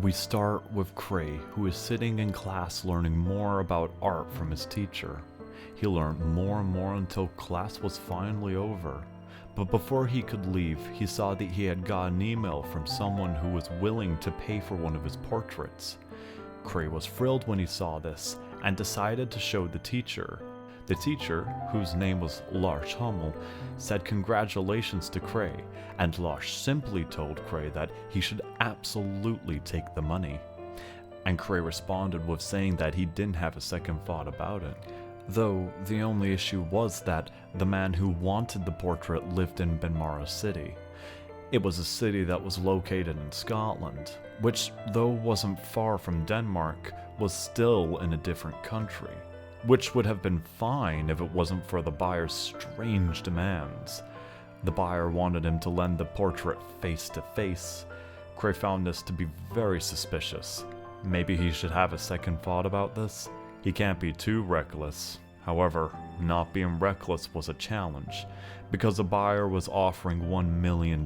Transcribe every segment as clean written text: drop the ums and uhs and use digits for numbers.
We start with Cray, who is sitting in class learning more about art from his teacher. He learned more and more until class was finally over. But before he could leave, he saw that he had got an email from someone who was willing to pay for one of his portraits. Cray was thrilled when he saw this and decided to show the teacher. The teacher, whose name was Lars Hummel, said congratulations to Cray, and Lars simply told Cray that he should absolutely take the money. And Cray responded with saying that he didn't have a second thought about it. Though the only issue was that the man who wanted the portrait lived in Benmara city. It was a city that was located in Scotland, which, though wasn't far from Denmark, was still in a different country. Which would have been fine if it wasn't for the buyer's strange demands. The buyer wanted him to lend the portrait face to face. Cray found this to be very suspicious. Maybe he should have a second thought about this? He can't be too reckless. However, not being reckless was a challenge, because the buyer was offering $1 million,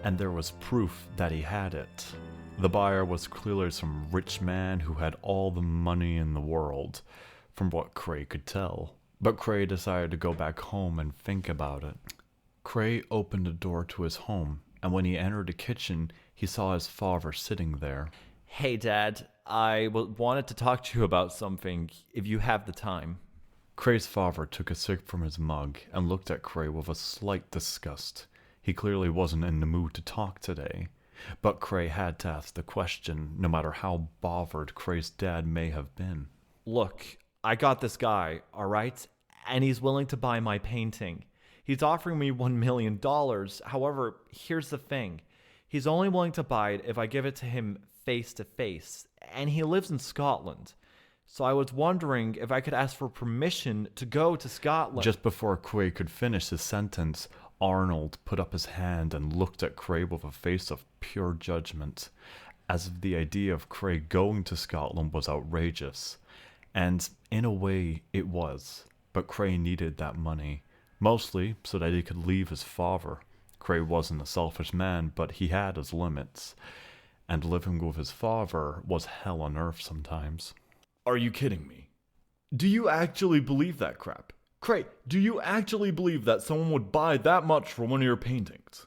and there was proof that he had it. The buyer was clearly some rich man who had all the money in the world, from what Cray could tell. But Cray decided to go back home and think about it. Cray opened the door to his home, and when he entered the kitchen, he saw his father sitting there. Hey, Dad, I wanted to talk to you about something, if you have the time. Cray's father took a sip from his mug and looked at Cray with a slight disgust. He clearly wasn't in the mood to talk today. But Cray had to ask the question, no matter how bothered Cray's dad may have been. Look, I got this guy, alright? And he's willing to buy my painting. He's offering me $1 million. However, here's the thing. He's only willing to buy it if I give it to him face to face. And he lives in Scotland. So I was wondering if I could ask for permission to go to Scotland. Just before Cray could finish his sentence, Arnold put up his hand and looked at Cray with a face of pure judgment, as if the idea of Cray going to Scotland was outrageous. And in a way, it was. But Cray needed that money, mostly so that he could leave his father. Cray wasn't a selfish man, but he had his limits. And living with his father was hell on earth sometimes. Are you kidding me? Do you actually believe that crap? Cray, do you actually believe that someone would buy that much for one of your paintings?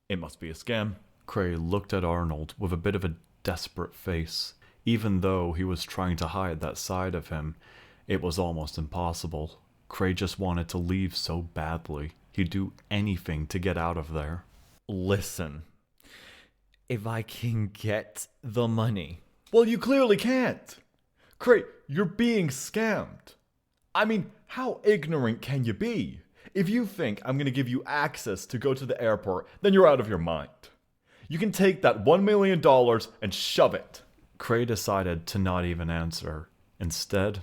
It must be a scam. Cray looked at Arnold with a bit of a desperate face. Even though he was trying to hide that side of him, it was almost impossible. Cray just wanted to leave so badly. He'd do anything to get out of there. Listen, if I can get the money... Well, you clearly can't. Cray, you're being scammed. I mean, how ignorant can you be? If you think I'm going to give you access to go to the airport, then you're out of your mind. You can take that $1 million and shove it. Cray decided to not even answer. Instead,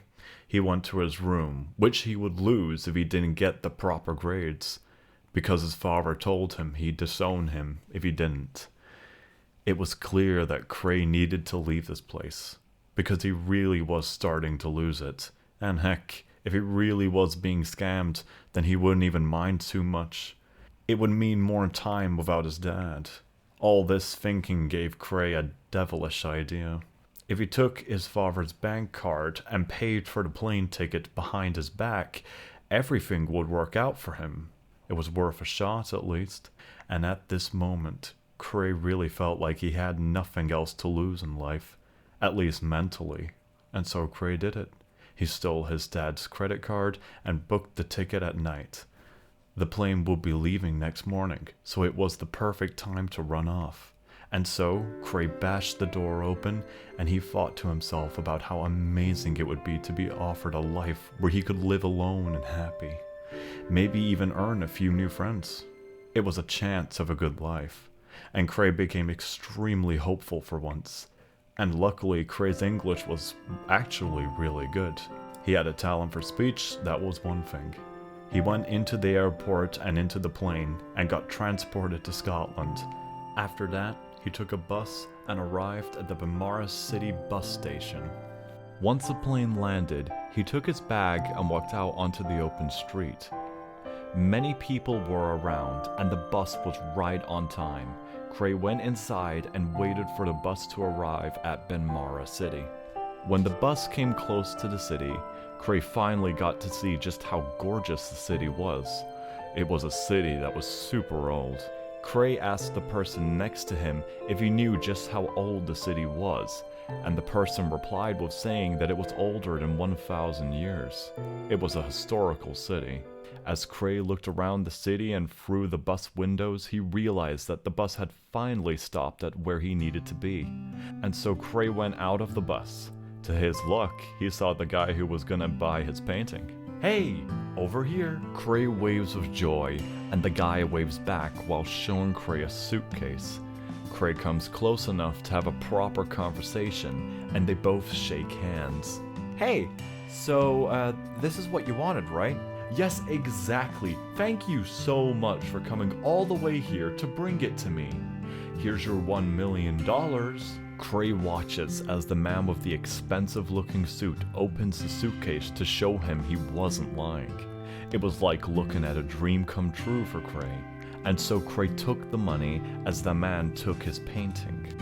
he went to his room, which he would lose if he didn't get the proper grades, because his father told him he'd disown him if he didn't. It was clear that Cray needed to leave this place, because he really was starting to lose it. And heck, if he really was being scammed, then he wouldn't even mind too much. It would mean more time without his dad. All this thinking gave Cray a devilish idea. If he took his father's bank card and paid for the plane ticket behind his back, everything would work out for him. It was worth a shot at least. And at this moment, Cray really felt like he had nothing else to lose in life, at least mentally. And so Cray did it. He stole his dad's credit card and booked the ticket at night. The plane would be leaving next morning, so it was the perfect time to run off. And so, Cray bashed the door open, and he thought to himself about how amazing it would be to be offered a life where he could live alone and happy. Maybe even earn a few new friends. It was a chance of a good life, and Cray became extremely hopeful for once. And luckily, Cray's English was actually really good. He had a talent for speech, that was one thing. He went into the airport and into the plane and got transported to Scotland. After that, he took a bus and arrived at the Benmara city bus station. Once the plane landed, he took his bag and walked out onto the open street. Many people were around, and the bus was right on time. Cray went inside and waited for the bus to arrive at Benmara City. When the bus came close to the city, Cray finally got to see just how gorgeous the city was. It was a city that was super old. Cray asked the person next to him if he knew just how old the city was, and the person replied with saying that it was older than 1,000 years. It was a historical city. As Cray looked around the city and through the bus windows, he realized that the bus had finally stopped at where he needed to be. And so Cray went out of the bus. To his luck, he saw the guy who was gonna buy his painting. "Hey, over here!" Cray waves with joy, and the guy waves back while showing Cray a suitcase. Cray comes close enough to have a proper conversation, and they both shake hands. Hey, so, this is what you wanted, right? Yes, exactly. Thank you so much for coming all the way here to bring it to me. Here's your $1 million. Cray watches as the man with the expensive-looking suit opens the suitcase to show him he wasn't lying. It was like looking at a dream come true for Cray, and so Cray took the money as the man took his painting.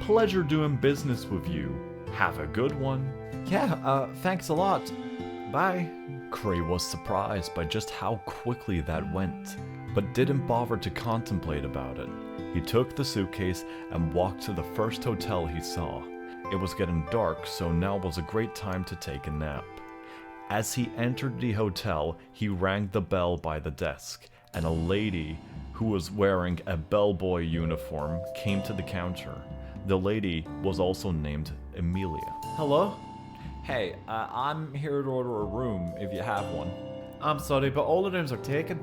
Pleasure doing business with you. Have a good one. Yeah, thanks a lot. Bye. Cray was surprised by just how quickly that went, but didn't bother to contemplate about it. He took the suitcase and walked to the first hotel he saw. It was getting dark, so now was a great time to take a nap. As he entered the hotel, he rang the bell by the desk, and a lady who was wearing a bellboy uniform came to the counter. The lady was also named Emilia. Hello? Hey, I'm here to order a room if you have one. I'm sorry, but all the rooms are taken.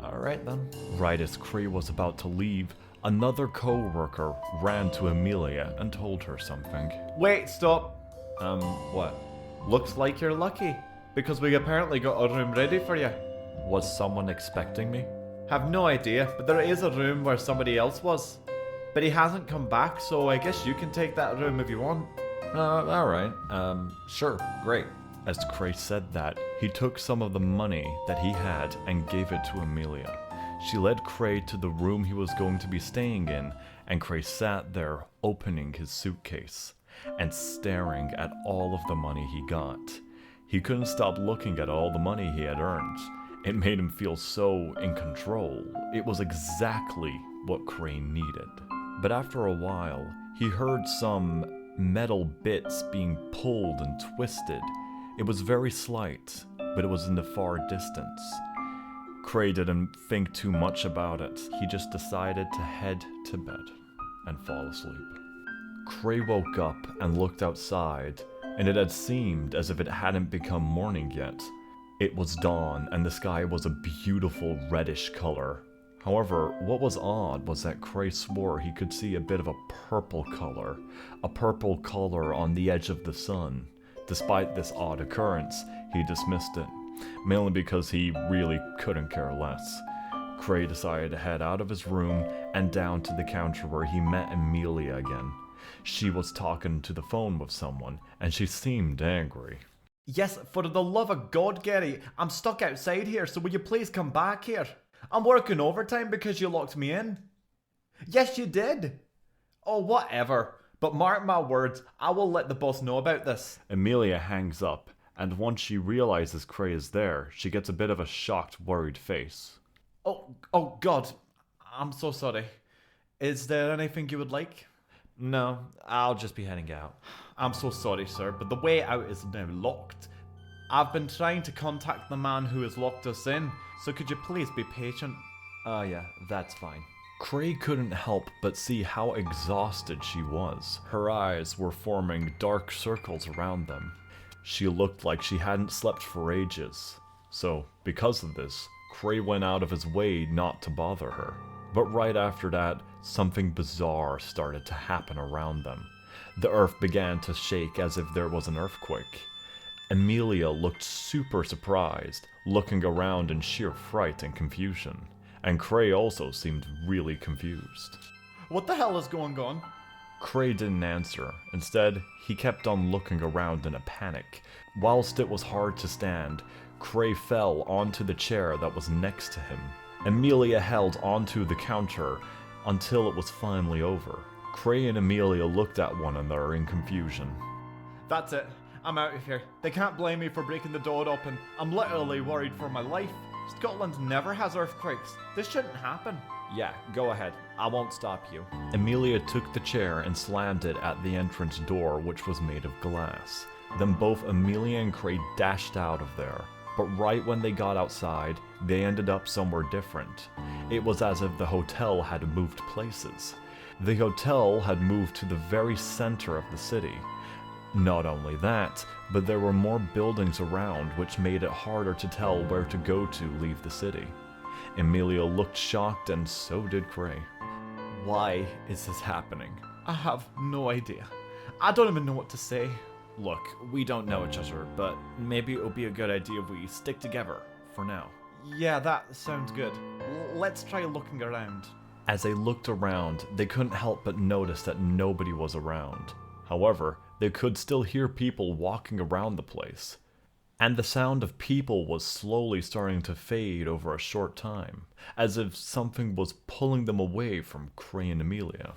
Alright then. Right as Cray was about to leave, another co-worker ran to Emilia and told her something. Wait, stop. What? Looks like you're lucky, because we apparently got a room ready for you. Was someone expecting me? Have no idea, but there is a room where somebody else was. But he hasn't come back, so I guess you can take that room if you want. Alright. Sure, great. As Cray said that, he took some of the money that he had and gave it to Emilia. She led Cray to the room he was going to be staying in, and Cray sat there opening his suitcase and staring at all of the money he got. He couldn't stop looking at all the money he had earned. It made him feel so in control. It was exactly what Cray needed. But after a while, he heard some metal bits being pulled and twisted. It was very slight, but it was in the far distance. Cray didn't think too much about it. He just decided to head to bed and fall asleep. Cray woke up and looked outside, and it had seemed as if it hadn't become morning yet. It was dawn, and the sky was a beautiful reddish color. However, what was odd was that Cray swore he could see a bit of a purple color on the edge of the sun. Despite this odd occurrence, he dismissed it, mainly because he really couldn't care less. Cray decided to head out of his room and down to the counter where he met Emilia again. She was talking to the phone with someone, and she seemed angry. Yes, for the love of God, Garry, I'm stuck outside here, so will you please come back here? I'm working overtime because you locked me in. Yes, you did. Oh, whatever. But mark my words, I will let the boss know about this. Emilia hangs up, and once she realizes Cray is there, she gets a bit of a shocked, worried face. Oh God, I'm so sorry. Is there anything you would like? No, I'll just be heading out. I'm so sorry, sir, but the way out is now locked. I've been trying to contact the man who has locked us in, so could you please be patient? Yeah, that's fine. Cray couldn't help but see how exhausted she was. Her eyes were forming dark circles around them. She looked like she hadn't slept for ages. So, because of this, Cray went out of his way not to bother her. But right after that, something bizarre started to happen around them. The earth began to shake as if there was an earthquake. Emilia looked super surprised, looking around in sheer fright and confusion. And Cray also seemed really confused. What the hell is going on? Cray didn't answer. Instead, he kept on looking around in a panic. Whilst it was hard to stand, Cray fell onto the chair that was next to him. Emilia held onto the counter until it was finally over. Cray and Emilia looked at one another in confusion. That's it. I'm out of here. They can't blame me for breaking the door open. I'm literally worried for my life. Scotland never has earthquakes. This shouldn't happen. Yeah, go ahead. I won't stop you. Emilia took the chair and slammed it at the entrance door, which was made of glass. Then both Emilia and Cray dashed out of there. But right when they got outside, they ended up somewhere different. It was as if the hotel had moved places. The hotel had moved to the very center of the city. Not only that, but there were more buildings around, which made it harder to tell where to go to leave the city. Emilia looked shocked, and so did Cray. Why is this happening? I have no idea. I don't even know what to say. Look, we don't know each other, but maybe it would be a good idea if we stick together for now. Yeah, that sounds good. Let's try looking around. As they looked around, they couldn't help but notice that nobody was around. However, they could still hear people walking around the place. And the sound of people was slowly starting to fade over a short time, as if something was pulling them away from Cray and Emilia.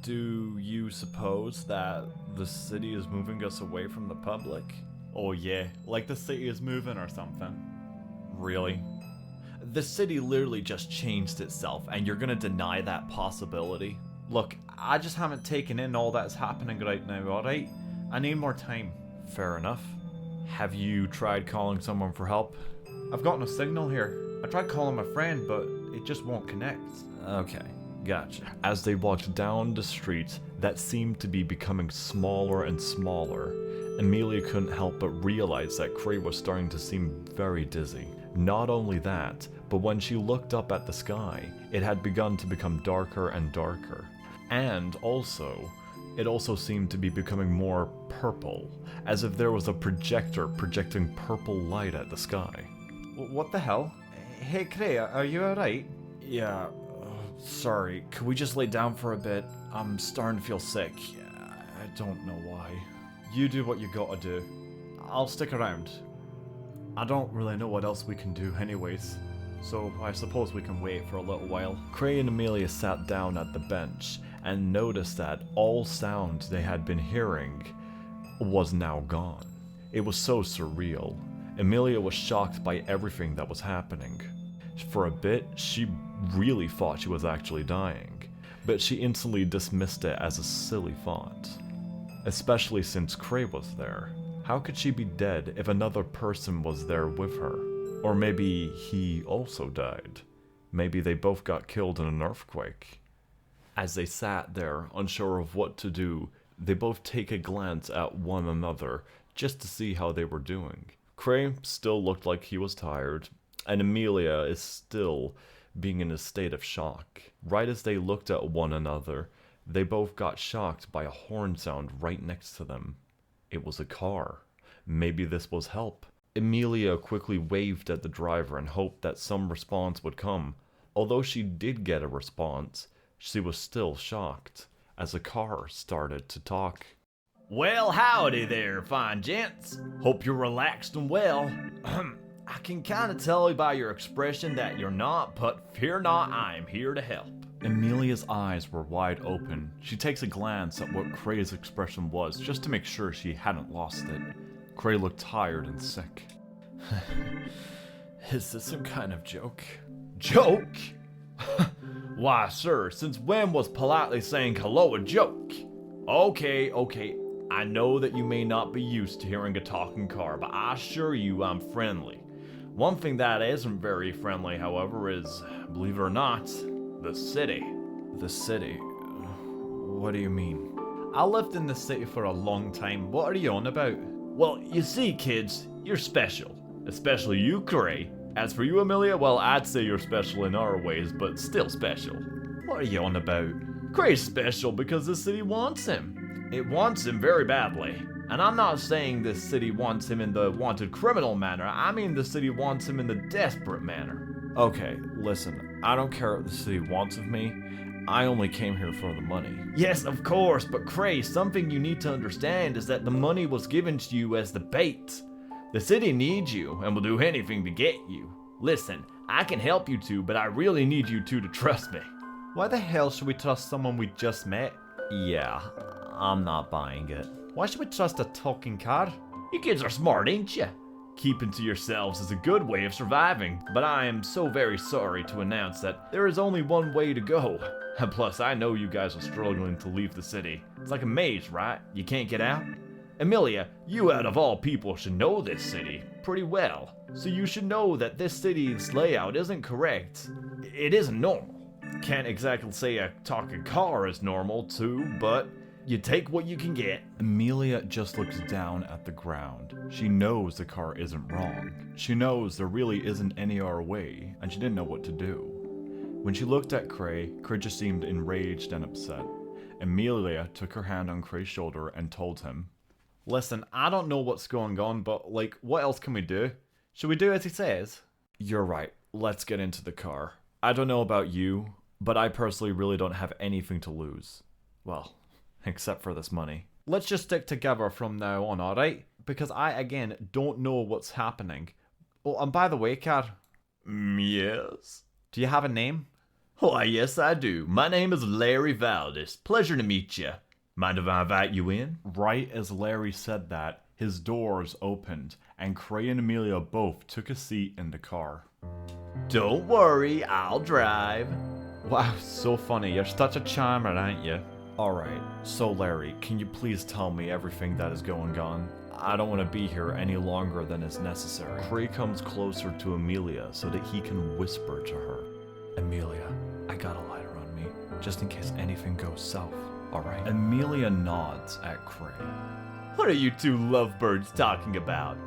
Do you suppose that the city is moving us away from the public? Oh yeah, like the city is moving or something. Really? The city literally just changed itself, and you're gonna deny that possibility? Look, I just haven't taken in all that's happening right now, alright? I need more time. Fair enough. Have you tried calling someone for help? I've got no signal here. I tried calling my friend, but it just won't connect. Okay, gotcha. As they walked down the street that seemed to be becoming smaller and smaller, Emilia couldn't help but realize that Cray was starting to seem very dizzy. Not only that, but when she looked up at the sky, it had begun to become darker and darker. And it also seemed to be becoming more purple, as if there was a projector projecting purple light at the sky. What the hell? Hey Cray, are you alright? Yeah, sorry, could we just lay down for a bit? I'm starting to feel sick. I don't know why. You do what you gotta do. I'll stick around. I don't really know what else we can do anyways, so I suppose we can wait for a little while. Cray and Emilia sat down at the bench and noticed that all sound they had been hearing was now gone. It was so surreal. Emilia was shocked by everything that was happening. For a bit, she really thought she was actually dying, but she instantly dismissed it as a silly thought. Especially since Cray was there. How could she be dead if another person was there with her? Or maybe he also died. Maybe they both got killed in an earthquake. As they sat there, unsure of what to do, they both take a glance at one another just to see how they were doing. Cray still looked like he was tired, and Emilia is still being in a state of shock. Right as they looked at one another, they both got shocked by a horn sound right next to them. It was a car. Maybe this was help. Emilia quickly waved at the driver and hoped that some response would come. Although she did get a response, she was still shocked as the car started to talk. Well, howdy there, fine gents. Hope you're relaxed and well. I can kind of tell by your expression that you're not, but fear not, I am here to help. Emilia's eyes were wide open. She takes a glance at what Cray's expression was just to make sure she hadn't lost it. Cray looked tired and sick. Is this some kind of joke? Joke? Why, sir, since when was politely saying hello a joke? Okay, I know that you may not be used to hearing a talking car, but I assure you I'm friendly. One thing that isn't very friendly, however, is, believe it or not, the city. The city? What do you mean? I lived in the city for a long time. What are you on about? Well, you see, kids, you're special. Especially you, Cray. As for you, Emilia, well, I'd say you're special in our ways, but still special. What are you on about? Cray's special because the city wants him. It wants him very badly. And I'm not saying this city wants him in the wanted criminal manner. I mean the city wants him in the desperate manner. Okay, listen, I don't care what the city wants of me. I only came here for the money. Yes, of course, but Cray, something you need to understand is that the money was given to you as the bait. The city needs you and will do anything to get you. Listen, I can help you two, but I really need you two to trust me. Why the hell should we trust someone we just met? Yeah, I'm not buying it. Why should we trust a talking car? You kids are smart, ain't you? Keeping to yourselves is a good way of surviving, but I am so very sorry to announce that there is only one way to go. And plus, I know you guys are struggling to leave the city. It's like a maze, right? You can't get out? Emilia, you out of all people should know this city pretty well. So you should know that this city's layout isn't correct. It isn't normal. Can't exactly say a talking car is normal too, but you take what you can get. Emilia just looks down at the ground. She knows the car isn't wrong. She knows there really isn't any other way, and she didn't know what to do. When she looked at Cray, Cray just seemed enraged and upset. Emilia took her hand on Cray's shoulder and told him, Listen, I don't know what's going on, but like, what else can we do? Should we do as he says? "You're right, let's get into the car. I don't know about you, but I personally really don't have anything to lose. Well, except for this money." Let's just stick together from now on, alright? Because I, again, don't know what's happening. Oh, and by the way, Car, Yes? do you have a name? Why, yes I do. My name is Larry Valdis. Pleasure to meet you. Mind if I invite you in? Right as Larry said that, his doors opened, and Cray and Emilia both took a seat in the car. Don't worry, I'll drive. Wow, so funny. You're such a charmer, aren't you? Alright, so Larry, can you please tell me everything that is going on? I don't want to be here any longer than is necessary. Cray comes closer to Emilia so that he can whisper to her. Emilia, I got a lighter on me, just in case anything goes south, alright? Emilia nods at Cray. What are you two lovebirds talking about?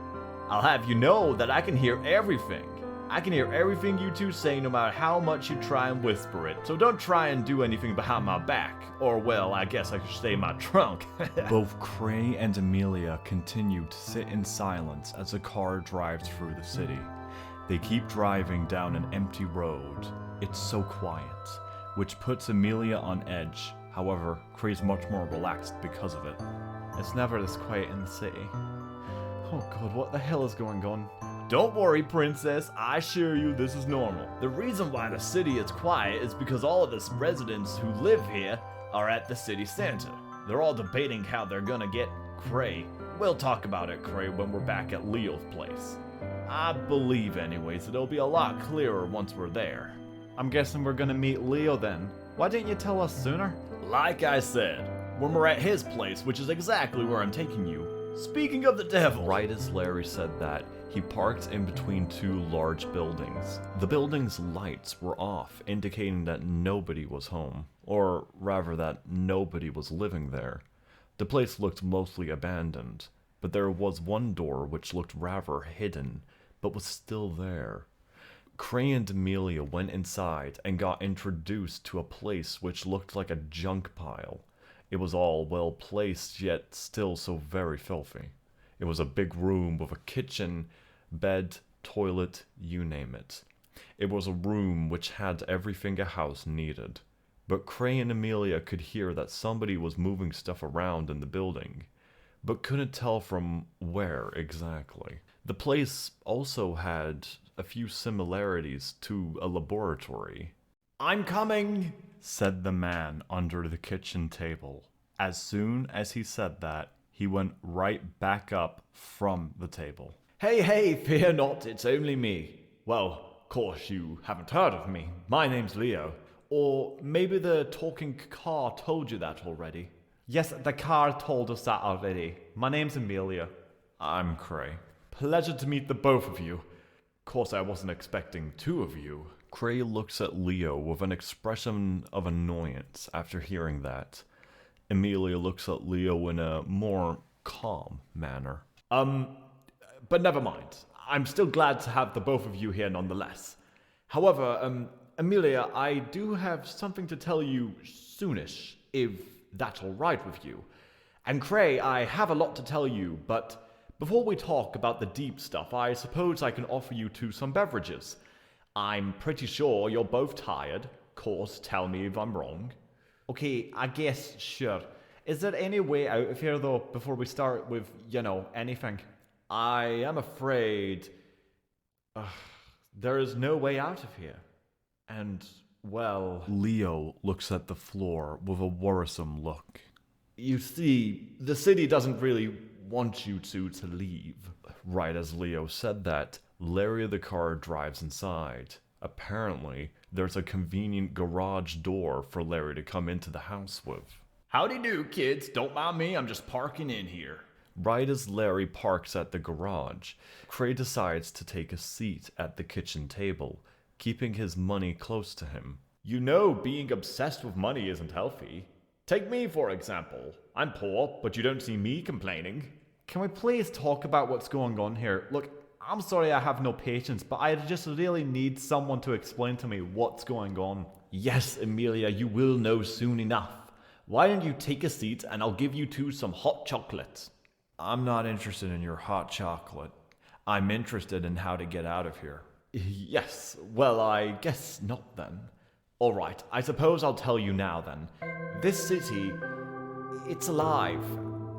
I'll have you know that I can hear everything. I can hear everything you two say no matter how much you try and whisper it. So don't try and do anything behind my back. Or well, I guess I should say my trunk. Both Cray and Emilia continue to sit in silence as the car drives through the city. They keep driving down an empty road. It's so quiet, which puts Emilia on edge. However, Cray's much more relaxed because of it. It's never this quiet in the city. Oh god, what the hell is going on? Don't worry, princess. I assure you this is normal. The reason why the city is quiet is because all of the residents who live here are at the city center. They're all debating how they're gonna get Cray. We'll talk about it, Cray, when we're back at Leo's place. I believe anyways it'll be a lot clearer once we're there. I'm guessing we're gonna meet Leo then. Why didn't you tell us sooner? Like I said, when we're at his place, which is exactly where I'm taking you. Speaking of the devil. Right as Larry said that, he parked in between two large buildings. The building's lights were off, indicating that nobody was home, or rather that nobody was living there. The place looked mostly abandoned, but there was one door which looked rather hidden, but was still there. Cray and Emilia went inside and got introduced to a place which looked like a junk pile. It was all well placed, yet still so very filthy. It was a big room with a kitchen, bed, toilet, you name it. It was a room which had everything a house needed. But Cray and Emilia could hear that somebody was moving stuff around in the building, but couldn't tell from where exactly. The place also had a few similarities to a laboratory. I'm coming, said the man under the kitchen table. As soon as he said that, he went right back up from the table. Hey, fear not, it's only me. Well, of course you haven't heard of me. My name's Leo. Or maybe the talking car told you that already. Yes, the car told us that already. My name's Emilia. I'm Cray. Pleasure to meet the both of you. Of course, I wasn't expecting two of you. Cray looks at Leo with an expression of annoyance after hearing that. Emilia looks at Leo in a more calm manner. But never mind. I'm still glad to have the both of you here nonetheless. However, Emilia, I do have something to tell you soonish, if that's all right with you. And Cray, I have a lot to tell you, but before we talk about the deep stuff, I suppose I can offer you two some beverages. I'm pretty sure you're both tired. Of course, tell me if I'm wrong. Okay, I guess, sure. Is there any way out of here, though, before we start with, anything? I am afraid there is no way out of here. And, well, Leo looks at the floor with a worrisome look. you see, the city doesn't really want you to leave. Right as Leo said that, Larry the car drives inside. Apparently, there's a convenient garage door for Larry to come into the house with. Howdy do, kids. Don't mind me, I'm just parking in here. Right as Larry parks at the garage, Cray decides to take a seat at the kitchen table, keeping his money close to him. You know, being obsessed with money isn't healthy. Take me, for example. I'm poor, but you don't see me complaining. Can we please talk about what's going on here? Look, I'm sorry I have no patience, but I just really need someone to explain to me what's going on. Yes, Emilia, you will know soon enough. Why don't you take a seat and I'll give you two some hot chocolate. I'm not interested in your hot chocolate. I'm interested in how to get out of here. Yes, well, I guess not then. All right, I suppose I'll tell you now then. This city, it's alive,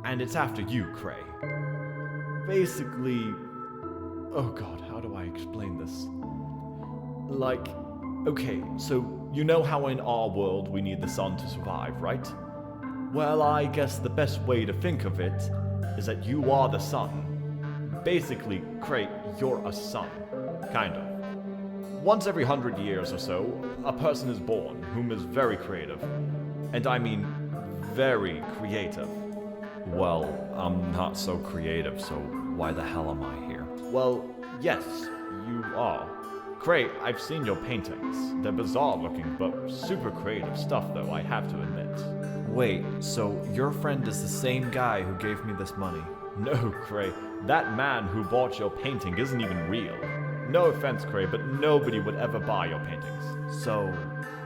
and it's after you, Cray. Basically, oh god, how do I explain this? Like, okay, so you know how in our world we need the sun to survive, right? Well, I guess the best way to think of it is that you are the sun. Basically, Cray, you're a sun. Kind of. Once every 100 years or so, a person is born whom is very creative. And I mean, very creative. Well, I'm not so creative, so why the hell am I here? Well, yes, you are. Cray, I've seen your paintings. They're bizarre looking, but super creative stuff, though, I have to admit. Wait, so your friend is the same guy who gave me this money? No, Cray, that man who bought your painting isn't even real. No offense, Cray, but nobody would ever buy your paintings. So,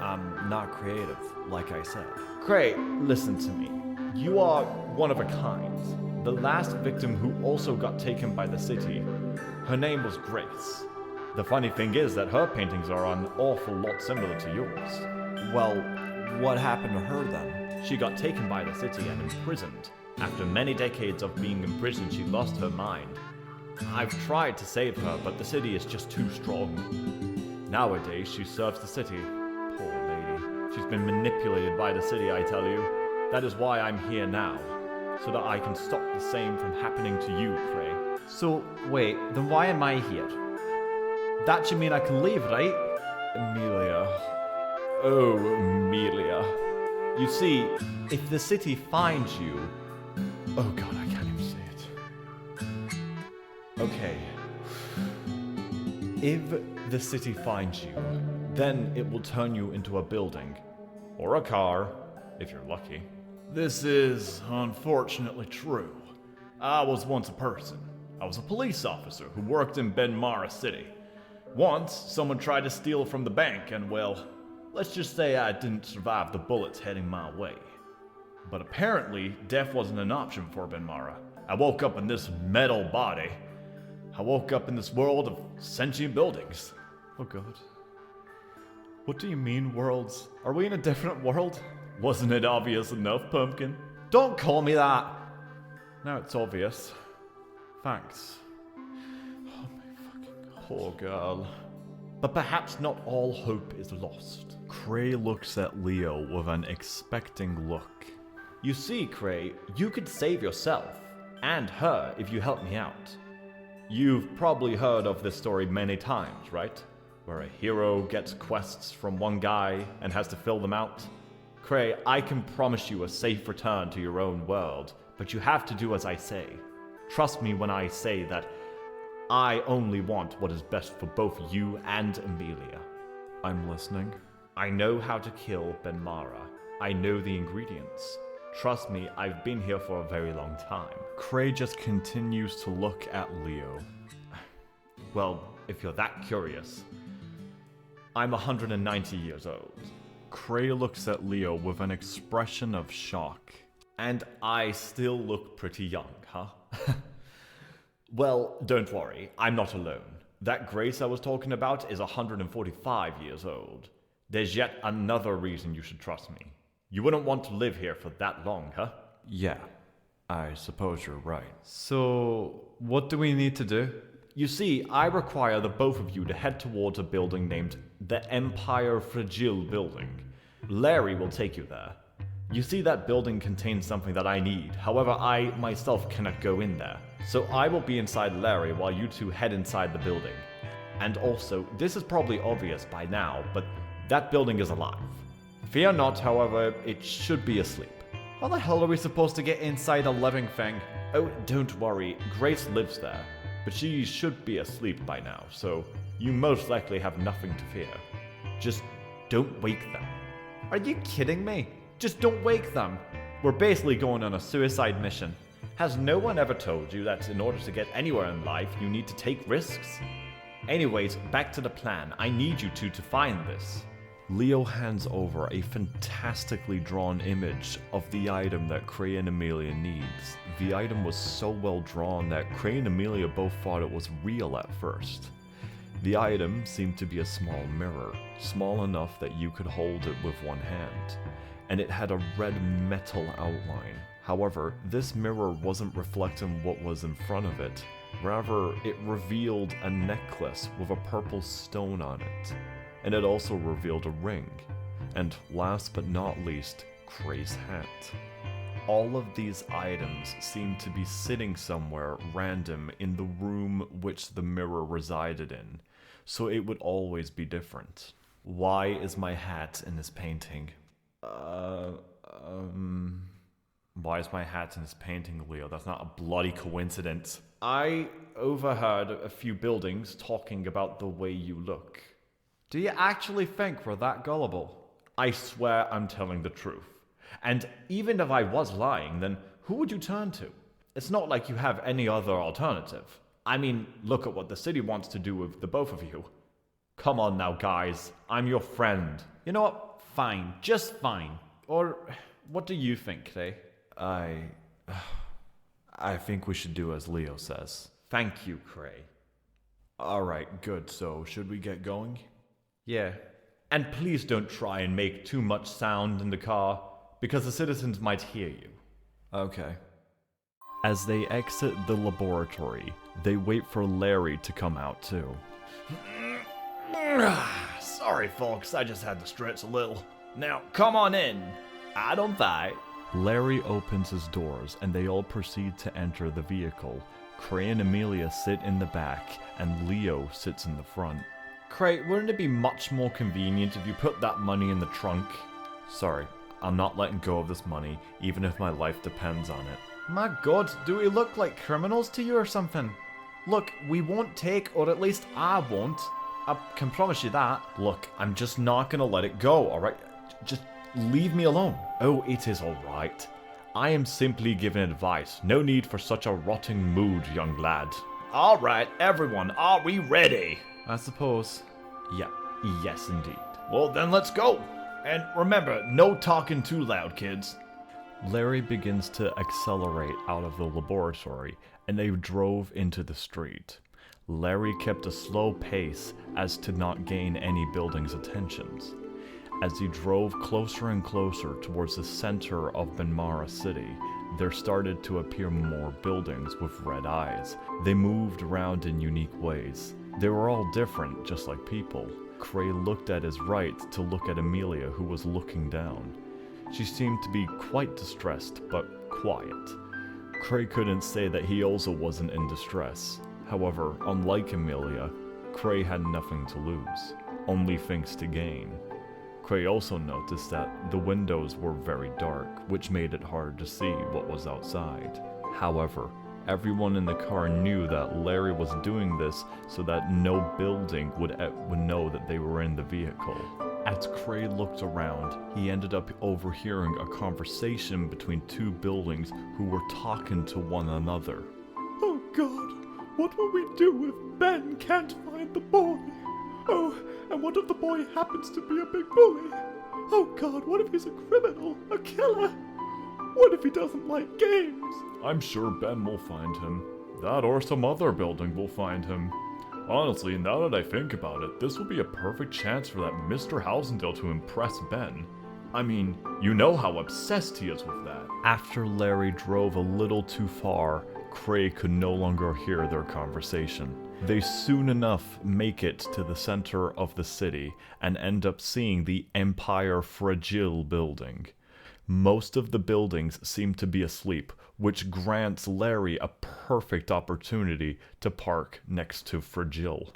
I'm not creative, like I said. Cray, listen to me. You are one of a kind. The last victim who also got taken by the city, her name was Grace. The funny thing is that her paintings are an awful lot similar to yours. Well, what happened to her then? She got taken by the city and imprisoned. After many decades of being imprisoned, she lost her mind. I've tried to save her, but the city is just too strong. Nowadays, she serves the city. Poor lady. She's been manipulated by the city, I tell you. That is why I'm here now, so that I can stop the same from happening to you, Cray. So, wait, then why am I here? That should mean I can leave, right? Emilia. Oh, Emilia. You see, If the city finds you... oh god, I can't even say it. Okay. If the city finds you, then it will turn you into a building. Or a car, if you're lucky. This is unfortunately true. I was once a person. I was a police officer who worked in Benmara City. Once, someone tried to steal from the bank and, well, let's just say I didn't survive the bullets heading my way. But apparently, death wasn't an option for Benmara. I woke up in this metal body. I woke up in this world of sentient buildings. Oh god. What do you mean, worlds? Are we in a different world? Wasn't it obvious enough, Pumpkin? Don't call me that! Now it's obvious. Thanks. Oh my fucking god. Poor girl. But perhaps not all hope is lost. Cray looks at Leo with an expecting look. You see, Cray, you could save yourself and her if you help me out. You've probably heard of this story many times, right? Where a hero gets quests from one guy and has to fill them out. Cray, I can promise you a safe return to your own world, but you have to do as I say. Trust me when I say that I only want what is best for both you and Emilia. I'm listening. I know how to kill Benmara. I know the ingredients. Trust me, I've been here for a very long time. Cray just continues to look at Leo. Well, if you're that curious, I'm 190 years old. Cray looks at Leo with an expression of shock. And I still look pretty young, huh? Well, don't worry, I'm not alone. That Grace I was talking about is 145 years old. There's yet another reason you should trust me. You wouldn't want to live here for that long, huh? Yeah, I suppose you're right. So, what do we need to do? You see, I require the both of you to head towards a building named the Empire Fregile building. Larry will take you there. You see, that building contains something that I need. However, I myself cannot go in there. So I will be inside Larry while you two head inside the building. And also, this is probably obvious by now, but that building is alive. Fear not, however, it should be asleep. How the hell are we supposed to get inside a living thing? Oh, don't worry, Grace lives there. But she should be asleep by now, so you most likely have nothing to fear. Just don't wake them. Are you kidding me? Just don't wake them. We're basically going on a suicide mission. Has no one ever told you that in order to get anywhere in life, you need to take risks? Anyways, back to the plan. I need you two to find this. Leo hands over a fantastically drawn image of the item that Cray and Emilia needs. The item was so well drawn that Cray and Emilia both thought it was real at first. The item seemed to be a small mirror, small enough that you could hold it with one hand, and it had a red metal outline. However, this mirror wasn't reflecting what was in front of it. Rather, it revealed a necklace with a purple stone on it. And it also revealed a ring, and last but not least, Cray's hat. All of these items seemed to be sitting somewhere random in the room which the mirror resided in, so it would always be different. Why is my hat in this painting? Why is my hat in this painting, Leo? That's not a bloody coincidence. I overheard a few buildings talking about the way you look. Do you actually think we're that gullible? I swear I'm telling the truth. And even if I was lying, then who would you turn to? It's not like you have any other alternative. I mean, look at what the city wants to do with the both of you. Come on now, guys. I'm your friend. You know what? Fine. Just fine. Or what do you think, Cray? I think we should do as Leo says. Thank you, Cray. Alright, good. So, should we get going? Yeah. And please don't try and make too much sound in the car, because the citizens might hear you. Okay. As they exit the laboratory, they wait for Larry to come out too. Sorry, folks, I just had to stretch a little. Now, come on in. I don't fight. Larry opens his doors and they all proceed to enter the vehicle. Cray and Emilia sit in the back and Leo sits in the front. Cray, wouldn't it be much more convenient if you put that money in the trunk? Sorry, I'm not letting go of this money, even if my life depends on it. My god, do we look like criminals to you or something? Look, we won't take, or at least I won't. I can promise you that. Look, I'm just not gonna let it go, alright? Just leave me alone. Oh, it is alright. I am simply giving advice. No need for such a rotting mood, young lad. Alright, everyone, are we ready? I suppose. Yeah, yes indeed. Well, then let's go. And remember, no talking too loud, kids. Larry begins to accelerate out of the laboratory, and they drove into the street. Larry kept a slow pace as to not gain any building's attentions. As he drove closer and closer towards the center of Benmara city, there started to appear more buildings with red eyes. They moved around in unique ways. They were all different, just like people. Cray looked at his right to look at Emilia, who was looking down. She seemed to be quite distressed, but quiet. Cray couldn't say that he also wasn't in distress. However, unlike Emilia, Cray had nothing to lose, only things to gain. Cray also noticed that the windows were very dark, which made it hard to see what was outside. However, everyone in the car knew that Larry was doing this so that no building would know that they were in the vehicle. As Cray looked around, he ended up overhearing a conversation between two buildings who were talking to one another. Oh God, what will we do if Ben can't find the boy? Oh, and what if the boy happens to be a big bully? Oh God, what if he's a criminal, a killer? What if he doesn't like games? I'm sure Ben will find him. That or some other building will find him. Honestly, now that I think about it, this will be a perfect chance for that Mr. Housendale to impress Ben. I mean, you know how obsessed he is with that. After Larry drove a little too far, Cray could no longer hear their conversation. They soon enough make it to the center of the city and end up seeing the Empire Fregile building. Most of the buildings seem to be asleep, which grants Larry a perfect opportunity to park next to Fregile.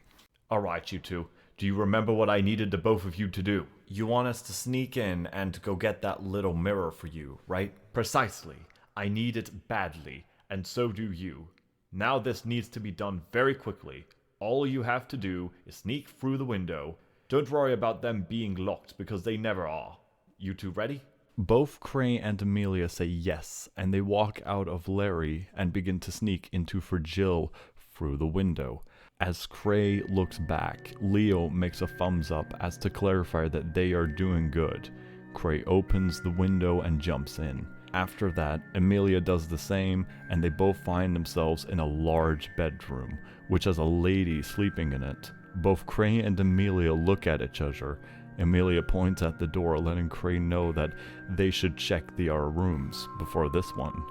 Alright, you two. Do you remember what I needed the both of you to do? You want us to sneak in and go get that little mirror for you, right? Precisely. I need it badly, and so do you. Now this needs to be done very quickly. All you have to do is sneak through the window. Don't worry about them being locked, because they never are. You two ready? Both Cray and Emilia say yes, and they walk out of Larry and begin to sneak into Fregile through the window. As Cray looks back, Leo makes a thumbs up as to clarify that they are doing good. Cray opens the window and jumps in. After that, Emilia does the same, and they both find themselves in a large bedroom, which has a lady sleeping in it. Both Cray and Emilia look at each other. Emilia points at the door, letting Cray know that they should check the other rooms before this one,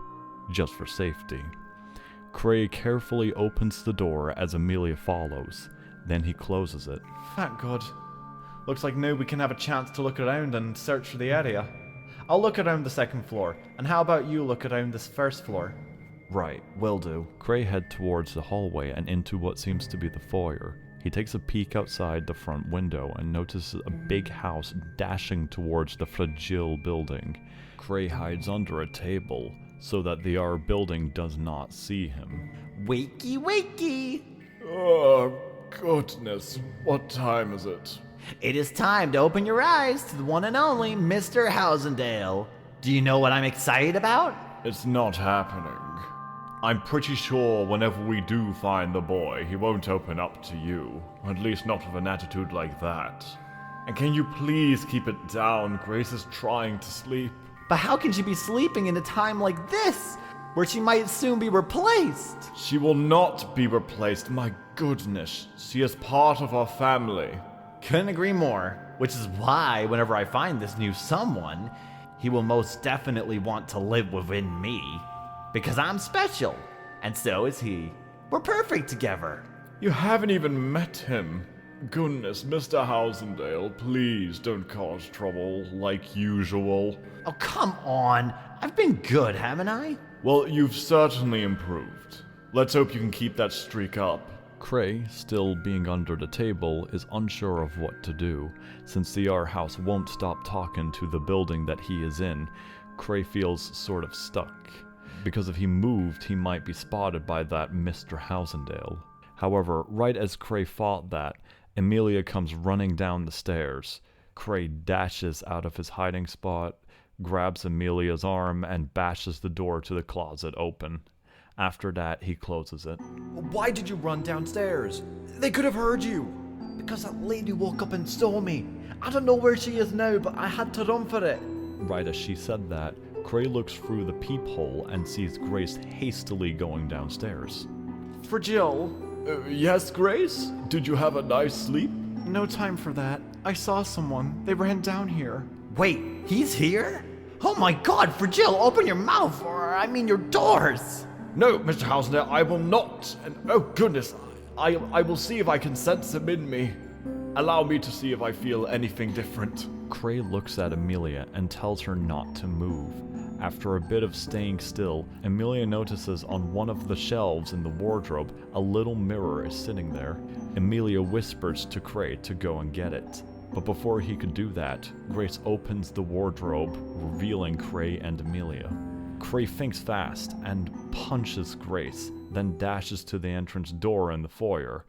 just for safety. Cray carefully opens the door as Emilia follows. Then he closes it. Thank God. Looks like now we can have a chance to look around and search for the area. I'll look around the second floor, and how about you look around this first floor? Right, will do. Cray heads towards the hallway and into what seems to be the foyer. He takes a peek outside the front window and notices a big house dashing towards the Fregile building. Cray hides under a table so that the R building does not see him. Wakey, wakey! Oh, goodness. What time is it? It is time to open your eyes to the one and only Mr. Housendale. Do you know what I'm excited about? It's not happening. I'm pretty sure whenever we do find the boy, he won't open up to you. At least not with an attitude like that. And can you please keep it down? Grace is trying to sleep. But how can she be sleeping in a time like this, where she might soon be replaced? She will not be replaced. My goodness. She is part of our family. Couldn't agree more. Which is why, whenever I find this new someone, he will most definitely want to live within me. Because I'm special, and so is he. We're perfect together. You haven't even met him. Goodness, Mr. Housendale, please don't cause trouble like usual. Oh, come on. I've been good, haven't I? Well, you've certainly improved. Let's hope you can keep that streak up. Cray, still being under the table, is unsure of what to do. Since the R house won't stop talking to the building that he is in, Cray feels sort of stuck. Because if he moved, he might be spotted by that Mr. Housendale. However, right as Cray thought that, Emilia comes running down the stairs. Cray dashes out of his hiding spot, grabs Emilia's arm, and bashes the door to the closet open. After that, he closes it. Why did you run downstairs? They could have heard you. Because that lady woke up and saw me. I don't know where she is now, but I had to run for it. Right as she said that, Cray looks through the peephole and sees Grace hastily going downstairs. Fregile? Yes, Grace? Did you have a nice sleep? No time for that. I saw someone. They ran down here. Wait, he's here? Oh my God, Fregile, open your mouth, or I mean your doors. No, Mr. Housendale, I will not. And oh goodness, I will see if I can sense him in me. Allow me to see if I feel anything different. Cray looks at Emilia and tells her not to move. After a bit of staying still, Emilia notices on one of the shelves in the wardrobe a little mirror is sitting there. Emilia whispers to Cray to go and get it. But before he could do that, Grace opens the wardrobe, revealing Cray and Emilia. Cray thinks fast and punches Grace, then dashes to the entrance door in the foyer.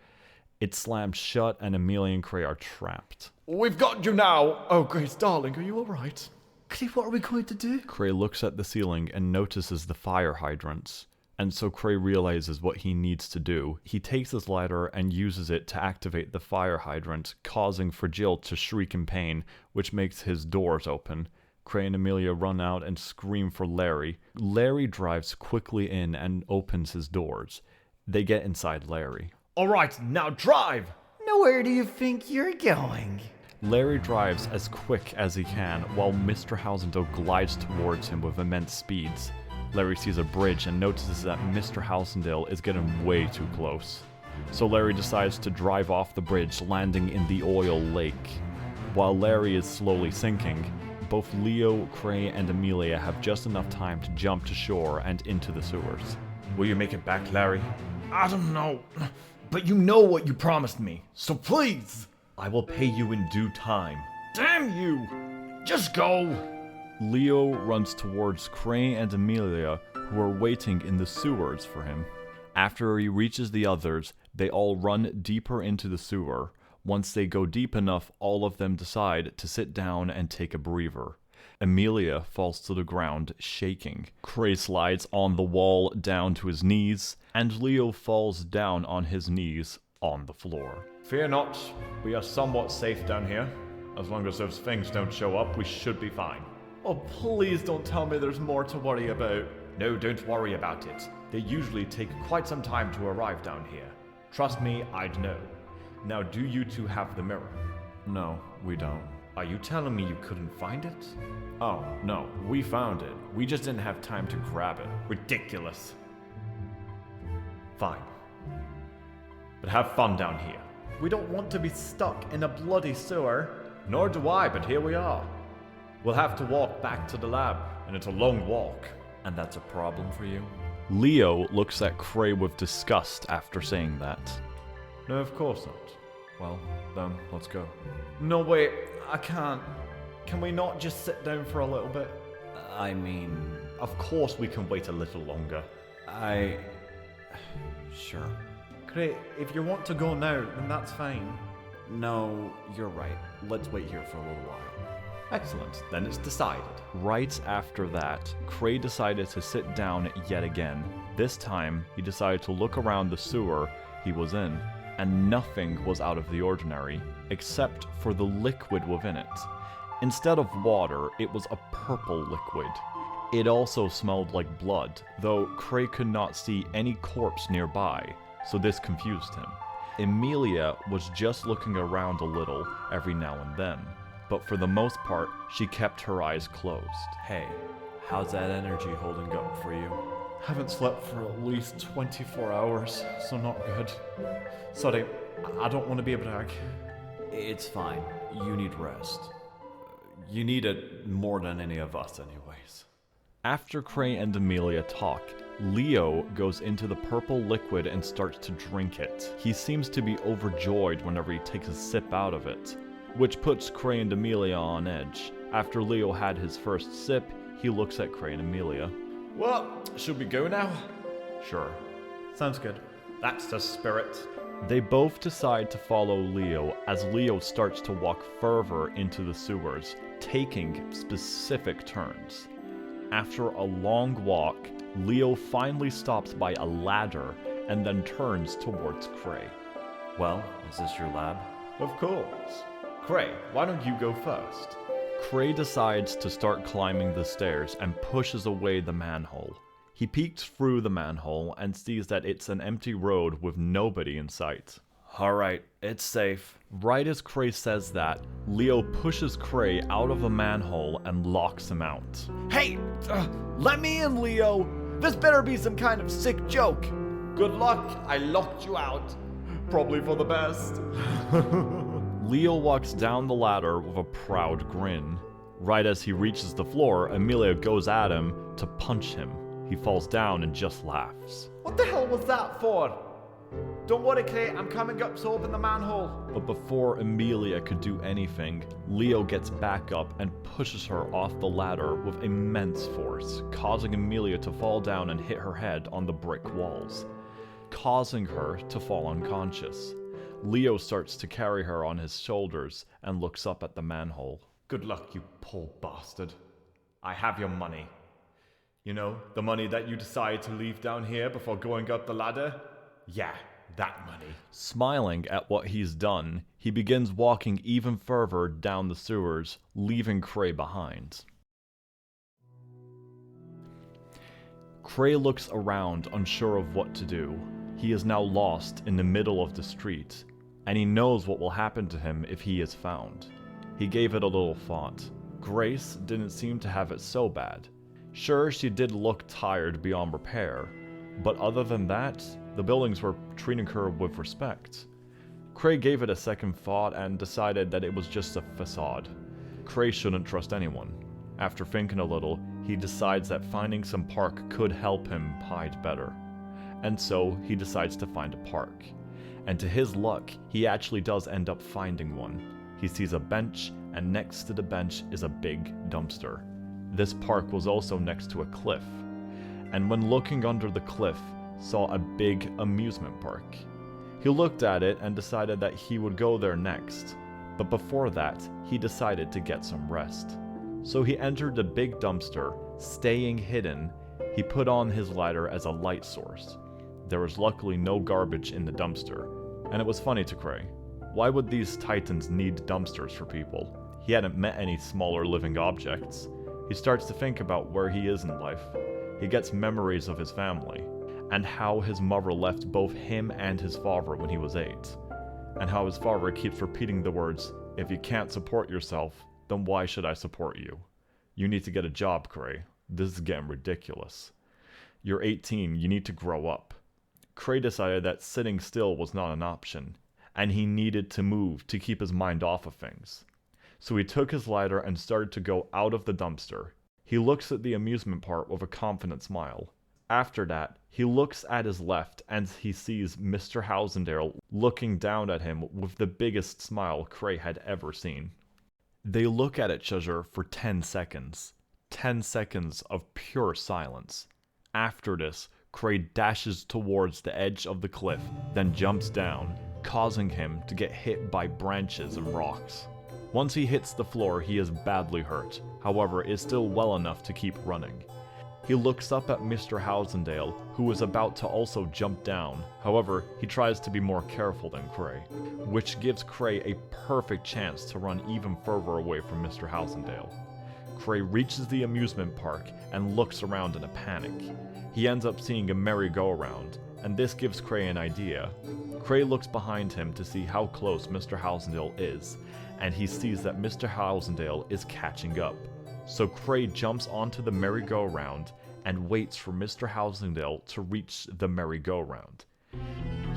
It slams shut and Emilia and Cray are trapped. We've got you now! Oh, Grace, darling, are you alright? Cray, what are we going to do? Cray looks at the ceiling and notices the fire hydrants. And so Cray realizes what he needs to do. He takes his lighter and uses it to activate the fire hydrant, causing Fregile to shriek in pain, which makes his doors open. Cray and Emilia run out and scream for Larry. Larry drives quickly in and opens his doors. They get inside Larry. Alright, now drive! Now where do you think you're going? Larry drives as quick as he can while Mr. Housendale glides towards him with immense speeds. Larry sees a bridge and notices that Mr. Housendale is getting way too close. So Larry decides to drive off the bridge, landing in the oil lake. While Larry is slowly sinking, both Leo, Cray, and Emilia have just enough time to jump to shore and into the sewers. Will you make it back, Larry? I don't know, but you know what you promised me, so please! I will pay you in due time. Damn you! Just go! Leo runs towards Cray and Emilia, who are waiting in the sewers for him. After he reaches the others, they all run deeper into the sewer. Once they go deep enough, all of them decide to sit down and take a breather. Emilia falls to the ground, shaking. Cray slides on the wall down to his knees, and Leo falls down on his knees on the floor. Fear not, we are somewhat safe down here. As long as those things don't show up, we should be fine. Oh, please don't tell me there's more to worry about. No, don't worry about it. They usually take quite some time to arrive down here. Trust me, I'd know. Now, do you two have the mirror? No, we don't. Are you telling me you couldn't find it? Oh, no, we found it. We just didn't have time to grab it. Ridiculous. Fine. But have fun down here. We don't want to be stuck in a bloody sewer. Nor do I, but here we are. We'll have to walk back to the lab, and it's a long walk. And that's a problem for you? Leo looks at Cray with disgust after saying that. No, of course not. Well, then, let's go. No, wait, I can't. Can we not just sit down for a little bit? I mean, of course we can wait a little longer. Sure. Great, if you want to go now, then that's fine. No, you're right. Let's wait here for a little while. Excellent, then it's decided. Right after that, Cray decided to sit down yet again. This time, he decided to look around the sewer he was in, and nothing was out of the ordinary, except for the liquid within it. Instead of water, it was a purple liquid. It also smelled like blood, though Cray could not see any corpse nearby, so this confused him. Emilia was just looking around a little every now and then, but for the most part, she kept her eyes closed. Hey, how's that energy holding up for you? Haven't slept for at least 24 hours, so not good. Sorry, I don't want to be a drag. It's fine. You need rest. You need it more than any of us, anyways. After Cray and Emilia talk, Leo goes into the purple liquid and starts to drink it. He seems to be overjoyed whenever he takes a sip out of it, which puts Cray and Emilia on edge. After Leo had his first sip, he looks at Cray and Emilia. Well, should we go now? Sure. Sounds good. That's the spirit. They both decide to follow Leo as Leo starts to walk further into the sewers, taking specific turns. After a long walk, Leo finally stops by a ladder and then turns towards Cray. Well, is this your lab? Of course. Cray, why don't you go first? Cray decides to start climbing the stairs and pushes away the manhole. He peeks through the manhole and sees that it's an empty road with nobody in sight. Alright, it's safe. Right as Cray says that, Leo pushes Cray out of the manhole and locks him out. Hey! Let me in, Leo! This better be some kind of sick joke! Good luck, I locked you out. Probably for the best. Leo walks down the ladder with a proud grin. Right as he reaches the floor, Emilia goes at him to punch him. He falls down and just laughs. What the hell was that for? Don't worry, Cray, I'm coming up to open the manhole. But before Emilia could do anything, Leo gets back up and pushes her off the ladder with immense force, causing Emilia to fall down and hit her head on the brick walls, causing her to fall unconscious. Leo starts to carry her on his shoulders and looks up at the manhole. Good luck, you poor bastard. I have your money. You know, the money that you decided to leave down here before going up the ladder? Yeah, that money. Smiling at what he's done, he begins walking even further down the sewers, leaving Cray behind. Cray looks around, unsure of what to do. He is now lost in the middle of the street, and he knows what will happen to him if he is found. He gave it a little thought. Grace didn't seem to have it so bad. Sure, she did look tired beyond repair, but other than that, the buildings were treating her with respect. Cray gave it a second thought and decided that it was just a facade. Cray shouldn't trust anyone. After thinking a little, he decides that finding some park could help him hide better. And so, he decides to find a park. And to his luck, he actually does end up finding one. He sees a bench, and next to the bench is a big dumpster. This park was also next to a cliff, and when looking under the cliff, saw a big amusement park. He looked at it and decided that he would go there next, but before that, he decided to get some rest. So he entered the big dumpster, staying hidden. He put on his lighter as a light source. There was luckily no garbage in the dumpster, and it was funny to Cray. Why would these titans need dumpsters for people? He hadn't met any smaller living objects. He starts to think about where he is in life. He gets memories of his family, and how his mother left both him and his father when he was 8, and how his father keeps repeating the words, "If you can't support yourself, then why should I support you? You need to get a job, Cray. This is getting ridiculous. You're 18, you need to grow up." Cray decided that sitting still was not an option, and he needed to move to keep his mind off of things. So he took his lighter and started to go out of the dumpster. He looks at the amusement park with a confident smile. After that, he looks at his left and he sees Mr. Housendale looking down at him with the biggest smile Cray had ever seen. They look at each other for 10 seconds. 10 seconds of pure silence. After this, Cray dashes towards the edge of the cliff, then jumps down, causing him to get hit by branches and rocks. Once he hits the floor, he is badly hurt, however, is still well enough to keep running. He looks up at Mr. Housendale, who is about to also jump down. However, he tries to be more careful than Cray, which gives Cray a perfect chance to run even further away from Mr. Housendale. Cray reaches the amusement park and looks around in a panic. He ends up seeing a merry-go-round, and this gives Cray an idea. Cray looks behind him to see how close Mr. Housendale is, and he sees that Mr. Housendale is catching up. So Cray jumps onto the merry-go-round and waits for Mr. Housendale to reach the merry-go-round.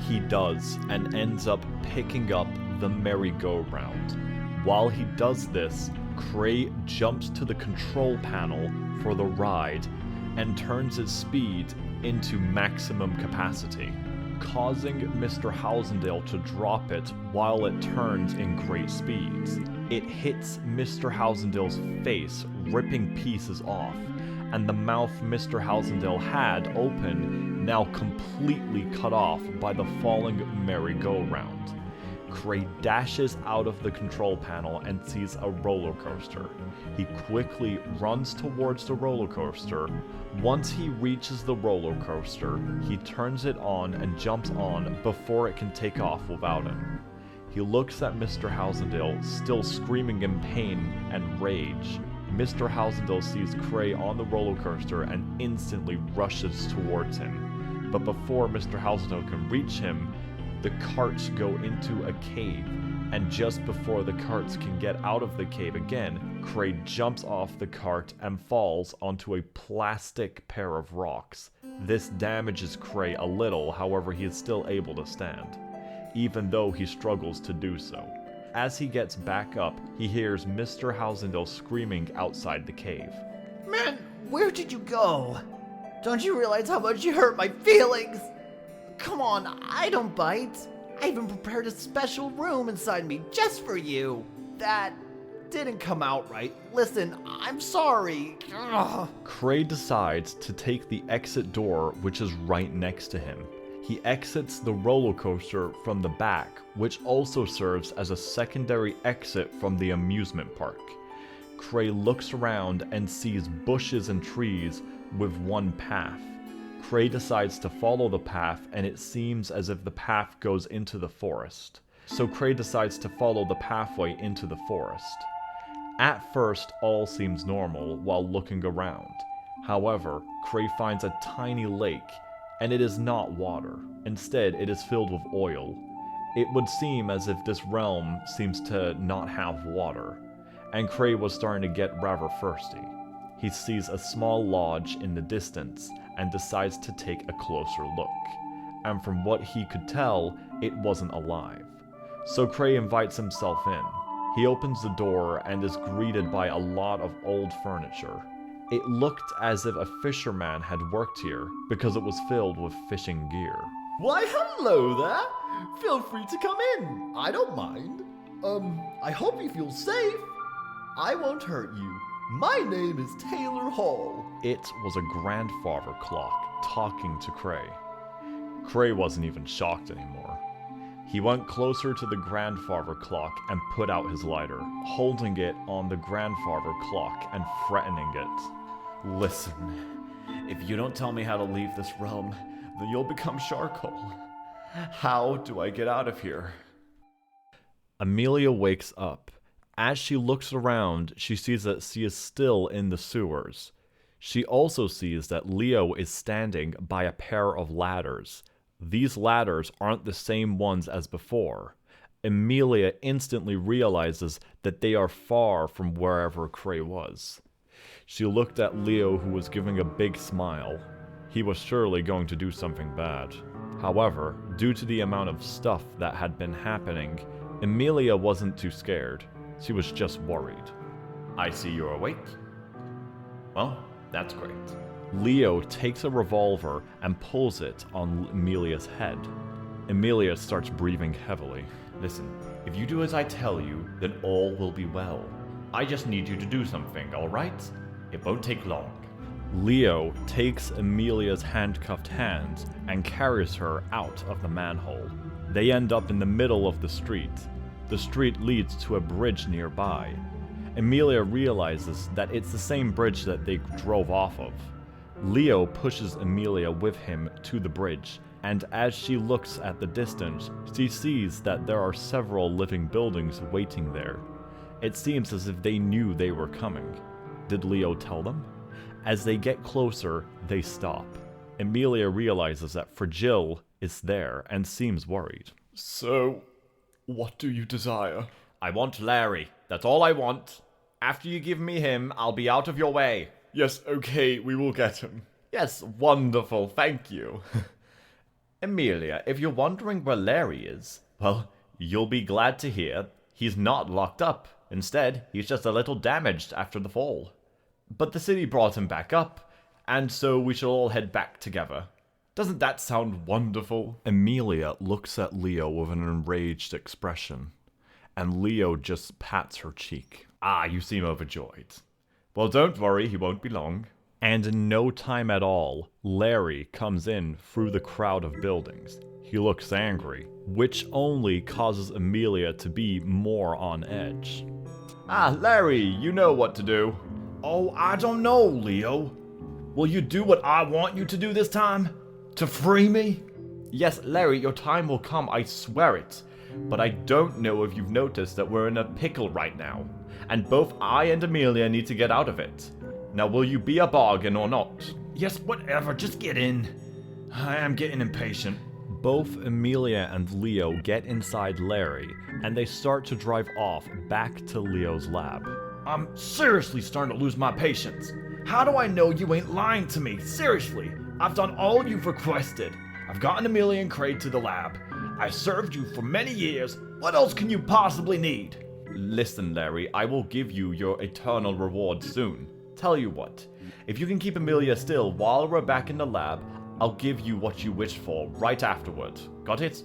He does, and ends up picking up the merry-go-round. While he does this, Cray jumps to the control panel for the ride and turns its speed into maximum capacity, causing Mr. Housendale to drop it while it turns in great speeds. It hits Mr. Housendale's face, ripping pieces off, and the mouth Mr. Housendale had open now completely cut off by the falling merry-go-round. Cray dashes out of the control panel and sees a roller coaster. He quickly runs towards the roller coaster. Once he reaches the roller coaster, he turns it on and jumps on before it can take off without him. He looks at Mr. Housendale, still screaming in pain and rage. Mr. Housendale sees Cray on the roller coaster and instantly rushes towards him. But before Mr. Housendale can reach him, the carts go into a cave, and just before the carts can get out of the cave again, Cray jumps off the cart and falls onto a plastic pair of rocks. This damages Cray a little, however he is still able to stand, even though he struggles to do so. As he gets back up, he hears Mr. Housendale screaming outside the cave. Man, where did you go? Don't you realize how much you hurt my feelings? Come on, I don't bite. I even prepared a special room inside me just for you. That didn't come out right. Listen, I'm sorry. Ugh. Cray decides to take the exit door, which is right next to him. He exits the roller coaster from the back, which also serves as a secondary exit from the amusement park. Cray looks around and sees bushes and trees with one path. Cray decides to follow the path, and it seems as if the path goes into the forest. So Cray decides to follow the pathway into the forest. At first, all seems normal while looking around. However, Cray finds a tiny lake, and it is not water. Instead, it is filled with oil. It would seem as if this realm seems to not have water. and Cray was starting to get rather thirsty. He sees a small lodge in the distance and decides to take a closer look. And from what he could tell, it wasn't alive. So Cray invites himself in. He opens the door and is greeted by a lot of old furniture. It looked as if a fisherman had worked here because it was filled with fishing gear. Why, hello there! Feel free to come in. I don't mind. I hope you feel safe. I won't hurt you. My name is Taylor Hall. It was a grandfather clock talking to Cray. Cray wasn't even shocked anymore. He went closer to the grandfather clock and put out his lighter, holding it on the grandfather clock and threatening it. Listen, if you don't tell me how to leave this realm, then you'll become charcoal. How do I get out of here? Emilia wakes up. As she looks around, she sees that she is still in the sewers. She also sees that Leo is standing by a pair of ladders. These ladders aren't the same ones as before. Emilia instantly realizes that they are far from wherever Cray was. She looked at Leo, who was giving a big smile. He was surely going to do something bad. However, due to the amount of stuff that had been happening, Emilia wasn't too scared. She was just worried. I see you're awake. Well, that's great. Leo takes a revolver and pulls it on Emilia's head. Emilia starts breathing heavily. Listen, if you do as I tell you, then all will be well. I just need you to do something, alright? It won't take long. Leo takes Emilia's handcuffed hands and carries her out of the manhole. They end up in the middle of the street. The street leads to a bridge nearby. Emilia realizes that it's the same bridge that they drove off of. Leo pushes Emilia with him to the bridge, and as she looks at the distance, she sees that there are several living buildings waiting there. It seems as if they knew they were coming. Did Leo tell them? As they get closer, they stop. Emilia realizes that Fregile is there and seems worried. So, what do you desire? I want Larry. That's all I want. After you give me him, I'll be out of your way. Yes, okay, we will get him. Yes, wonderful, thank you. Emilia, if you're wondering where Larry is, well, you'll be glad to hear he's not locked up. Instead, he's just a little damaged after the fall. But the city brought him back up, and so we shall all head back together. Doesn't that sound wonderful? Emilia looks at Leo with an enraged expression, and Leo just pats her cheek. Ah, you seem overjoyed. Well, don't worry, he won't be long. And in no time at all, Larry comes in through the crowd of buildings. He looks angry, which only causes Emilia to be more on edge. Ah, Larry, you know what to do. Oh, I don't know, Leo. Will you do what I want you to do this time? To free me? Yes, Larry, your time will come, I swear it. But I don't know if you've noticed that we're in a pickle right now, and both I and Emilia need to get out of it. Now, will you be a bargain or not? Yes, whatever, just get in. I am getting impatient. Both Emilia and Leo get inside Larry, and they start to drive off back to Leo's lab. I'm seriously starting to lose my patience. How do I know you ain't lying to me? Seriously, I've done all you've requested. I've gotten Emilia and Cray to the lab. I served you for many years. What else can you possibly need? Listen, Larry, I will give you your eternal reward soon. Tell you what, if you can keep Emilia still while we're back in the lab, I'll give you what you wish for right afterward. Got it?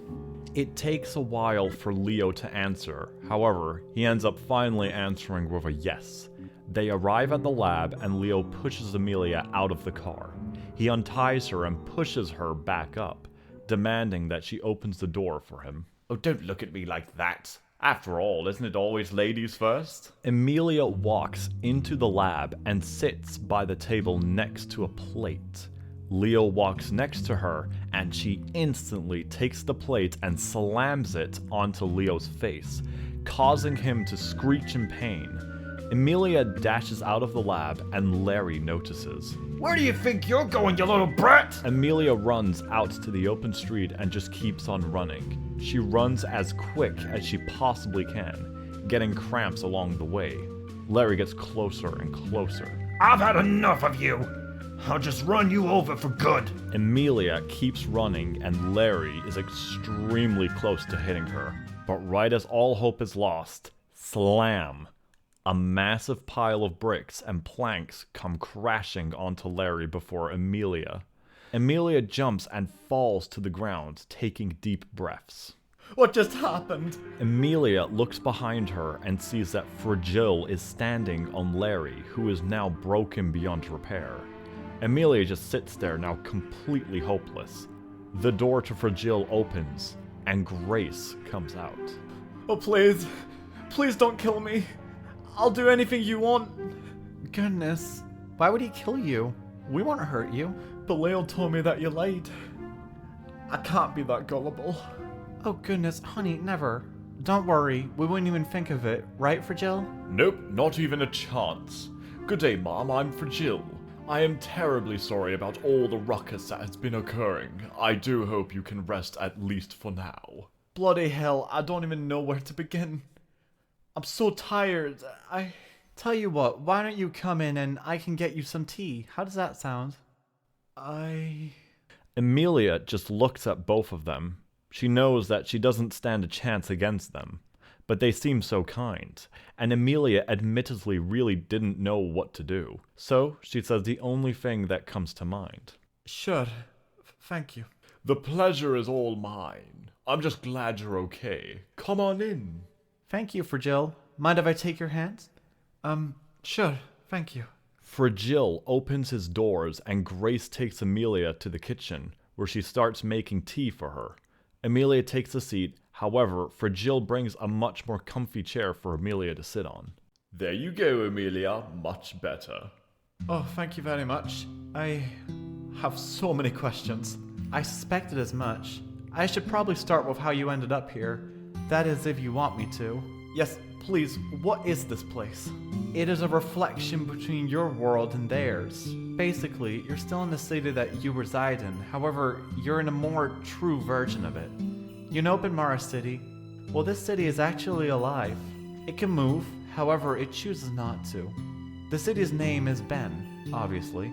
It takes a while for Leo to answer. However, he ends up finally answering with a yes. They arrive at the lab and Leo pushes Emilia out of the car. He unties her and pushes her back up, demanding that she opens the door for him. Oh, don't look at me like that. After all, isn't it always ladies first? Emilia walks into the lab and sits by the table next to a plate. Leo walks next to her, and she instantly takes the plate and slams it onto Leo's face, causing him to screech in pain. Emilia dashes out of the lab, and Larry notices. Where do you think you're going, you little brat? Emilia runs out to the open street and just keeps on running. She runs as quick as she possibly can, getting cramps along the way. Larry gets closer and closer. I've had enough of you. I'll just run you over for good. Emilia keeps running and Larry is extremely close to hitting her. But right as all hope is lost, slam! A massive pile of bricks and planks come crashing onto Larry before Emilia. Emilia jumps and falls to the ground, taking deep breaths. What just happened? Emilia looks behind her and sees that Fregile is standing on Larry, who is now broken beyond repair. Emilia just sits there, now completely hopeless. The door to Fregile opens, and Grace comes out. Oh, please. Please don't kill me. I'll do anything you want. Goodness, why would he kill you? We won't hurt you. Belial told me that you lied. I can't be that gullible. Oh goodness, honey, never. Don't worry, we wouldn't even think of it, right, Fregile? Nope, not even a chance. Good day, Mom, I'm Fregile. I am terribly sorry about all the ruckus that has been occurring. I do hope you can rest at least for now. Bloody hell, I don't even know where to begin. I'm so tired. Tell you what, why don't you come in and I can get you some tea? How does that sound? Emilia just looks at both of them. She knows that she doesn't stand a chance against them, but they seem so kind, and Emilia admittedly really didn't know what to do. So she says the only thing that comes to mind. Sure. Thank you. The pleasure is all mine. I'm just glad you're okay. Come on in. Thank you, Fregile. Mind if I take your hand? Sure. Thank you. Fregile opens his doors and Grace takes Emilia to the kitchen, where she starts making tea for her. Emilia takes a seat, however, Fregile brings a much more comfy chair for Emilia to sit on. There you go, Emilia. Much better. Oh, thank you very much. I have so many questions. I suspected as much. I should probably start with how you ended up here. That is, if you want me to. Yes, please, what is this place? It is a reflection between your world and theirs. Basically, you're still in the city that you reside in, however, you're in a more true version of it. You know Benmara City? Well, this city is actually alive. It can move, however, it chooses not to. The city's name is Ben, obviously.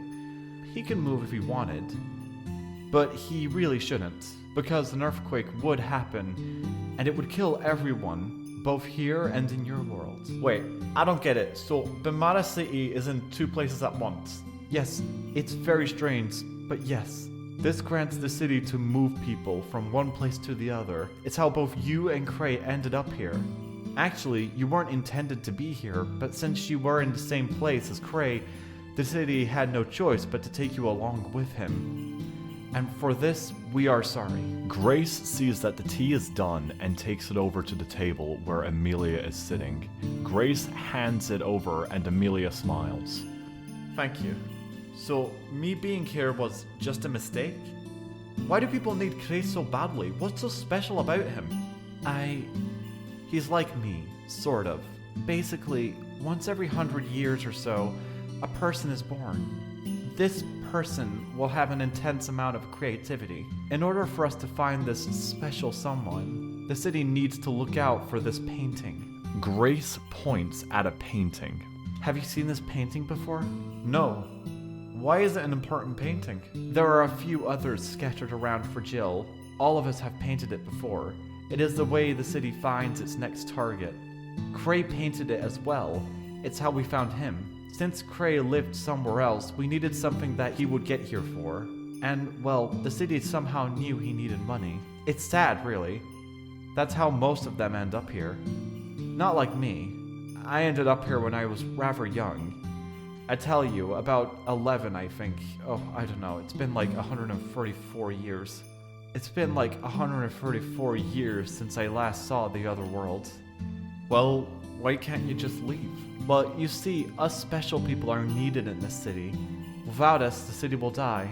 He can move if he wanted. But he really shouldn't, because an earthquake would happen, and it would kill everyone, both here and in your world. Wait, I don't get it. So, Benmara City is in two places at once? Yes, it's very strange, but yes. This grants the city to move people from one place to the other. It's how both you and Cray ended up here. Actually, you weren't intended to be here, but since you were in the same place as Cray, the city had no choice but to take you along with him. And for this, we are sorry. Grace sees that the tea is done and takes it over to the table where Emilia is sitting. Grace hands it over and Emilia smiles. Thank you. So, me being here was just a mistake? Why do people need Cray so badly? What's so special about him? He's like me, sort of. Basically, once every 100 years or so, a person is born. This person will have an intense amount of creativity. In order for us to find this special someone, the city needs to look out for this painting. Grace points at a painting. Have you seen this painting before? No. Why is it an important painting? There are a few others scattered around Fregile. All of us have painted it before. It is the way the city finds its next target. Cray painted it as well. It's how we found him. Since Cray lived somewhere else, we needed something that he would get here for. And, well, the city somehow knew he needed money. It's sad, really. That's how most of them end up here. Not like me. I ended up here when I was rather young. I tell you, about 11, I think. Oh, I don't know. It's been like 134 years. It's been like 134 years since I last saw the other world. Well, why can't you just leave? Well, you see, us special people are needed in this city. Without us, the city will die.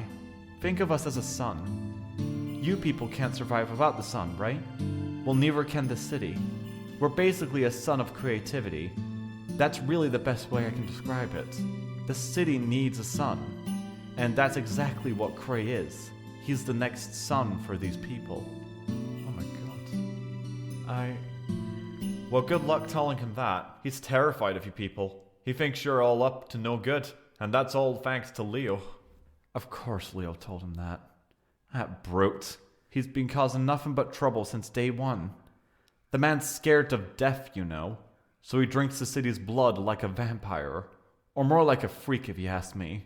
Think of us as a sun. You people can't survive without the sun, right? Well, neither can the city. We're basically a sun of creativity. That's really the best way I can describe it. The city needs a sun, and that's exactly what Cray is. He's the next sun for these people. Oh my god. Well, good luck telling him that. He's terrified of you people. He thinks you're all up to no good, and that's all thanks to Leo. Of course Leo told him that. That brute. He's been causing nothing but trouble since day one. The man's scared of death, you know, so he drinks the city's blood like a vampire. Or more like a freak, if you ask me.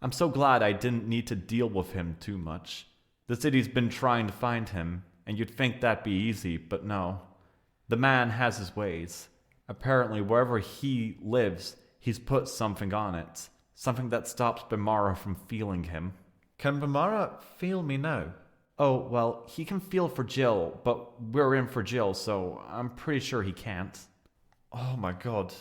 I'm so glad I didn't need to deal with him too much. The city's been trying to find him, and you'd think that'd be easy, but no. The man has his ways. Apparently, wherever he lives, he's put something on it. Something that stops Benmara from feeling him. Can Benmara feel me now? Oh, well, he can feel for Jill, but we're in for Jill, so I'm pretty sure he can't. Oh my god.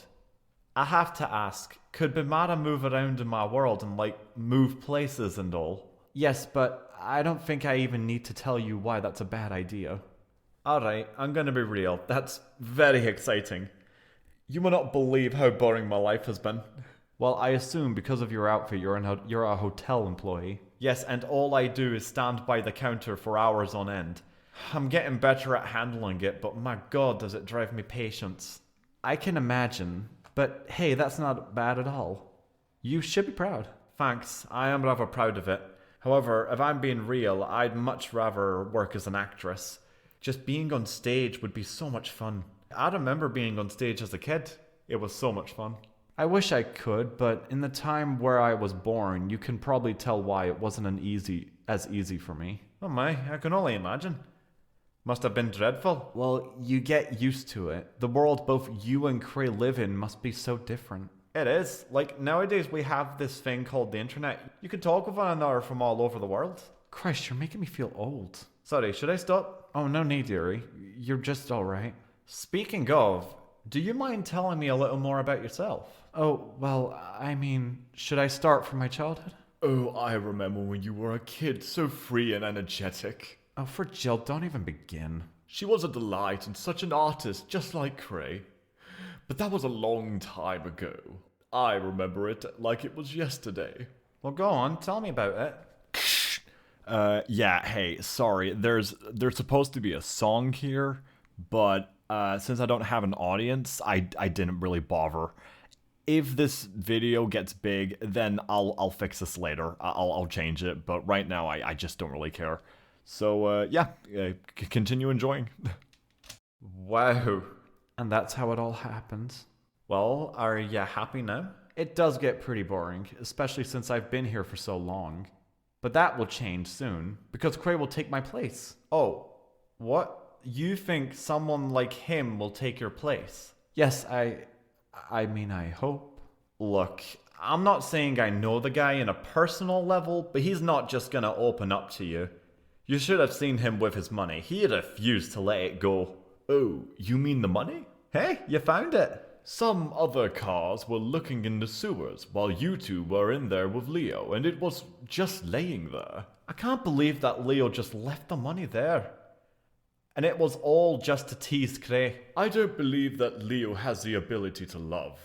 I have to ask, could Benmara move around in my world and, move places and all? Yes, but I don't think I even need to tell you why that's a bad idea. Alright, I'm gonna be real. That's very exciting. You will not believe how boring my life has been. Well, I assume because of your outfit, you're a hotel employee. Yes, and all I do is stand by the counter for hours on end. I'm getting better at handling it, but my god, does it drive me patience. I can imagine, but hey, that's not bad at all. You should be proud. Thanks, I am rather proud of it. However, if I'm being real, I'd much rather work as an actress. Just being on stage would be so much fun. I remember being on stage as a kid. It was so much fun. I wish I could, but in the time where I was born, you can probably tell why it wasn't as easy for me. Oh my, I can only imagine. Must have been dreadful. Well, you get used to it. The world both you and Cray live in must be so different. It is. Nowadays we have this thing called the internet. You can talk with one another from all over the world. Christ, you're making me feel old. Sorry, should I stop? Oh, no need, dearie. You're just alright. Speaking of, do you mind telling me a little more about yourself? Oh, well, I mean, should I start from my childhood? Oh, I remember when you were a kid, so free and energetic. Oh, for Jill, don't even begin. She was a delight and such an artist, just like Cray. But that was a long time ago. I remember it like it was yesterday. Well, go on, tell me about it. Yeah, hey, sorry. There's supposed to be a song here, but since I don't have an audience, I didn't really bother. If this video gets big, then I'll fix this later. I'll change it, but right now I just don't really care. So continue enjoying. Wow. And that's how it all happens. Well, are you happy now? It does get pretty boring, especially since I've been here for so long. But that will change soon, because Cray will take my place. Oh, what? You think someone like him will take your place? Yes, I mean, I hope. Look, I'm not saying I know the guy on a personal level, but he's not just gonna open up to you. You should have seen him with his money. He refused to let it go. Oh, you mean the money? Hey, you found it. Some other cars were looking in the sewers while you two were in there with Leo, and it was just laying there. I can't believe that Leo just left the money there. And it was all just to tease Cray. I don't believe that Leo has the ability to love.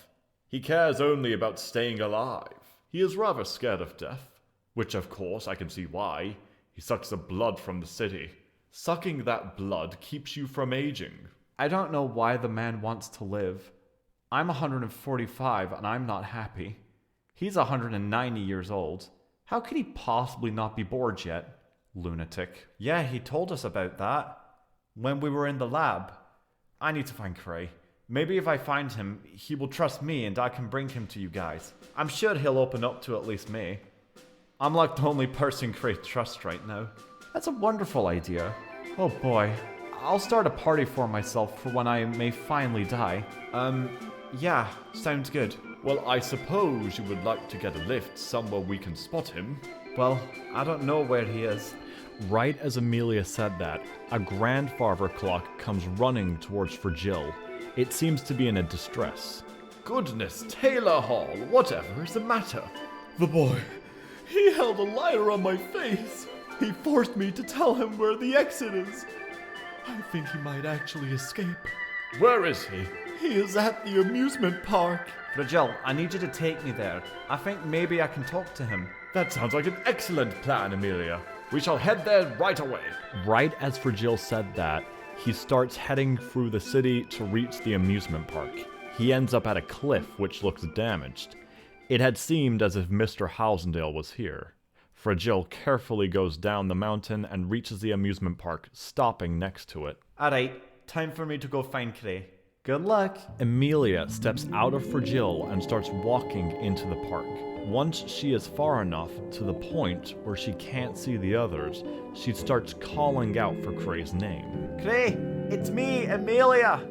He cares only about staying alive. He is rather scared of death, which of course I can see why. He sucks the blood from the city. Sucking that blood keeps you from aging. I don't know why the man wants to live. I'm 145 and I'm not happy. He's 190 years old. How could he possibly not be bored yet? Lunatic. Yeah, he told us about that when we were in the lab. I need to find Cray. Maybe if I find him, he will trust me and I can bring him to you guys. I'm sure he'll open up to at least me. I'm like the only person Cray trusts right now. That's a wonderful idea. Oh boy. I'll start a party for myself for when I may finally die. Yeah, sounds good. Well, I suppose you would like to get a lift somewhere we can spot him. Well, I don't know where he is. Right as Emilia said that, a grandfather clock comes running towards Fregile. It seems to be in a distress. Goodness, Taylor Hall, whatever is the matter? The boy, he held a lighter on my face. He forced me to tell him where the exit is. I think he might actually escape. Where is he? He is at the amusement park. Fregile, I need you to take me there. I think maybe I can talk to him. That sounds like an excellent plan, Emilia. We shall head there right away. Right as Fregile said that, he starts heading through the city to reach the amusement park. He ends up at a cliff which looks damaged. It had seemed as if Mr. Housendale was here. Fregile carefully goes down the mountain and reaches the amusement park, stopping next to it. Alright, time for me to go find Cray. Good luck. Emilia steps out of Fregile and starts walking into the park. Once she is far enough to the point where she can't see the others, she starts calling out for Cray's name. Cray, it's me, Emilia.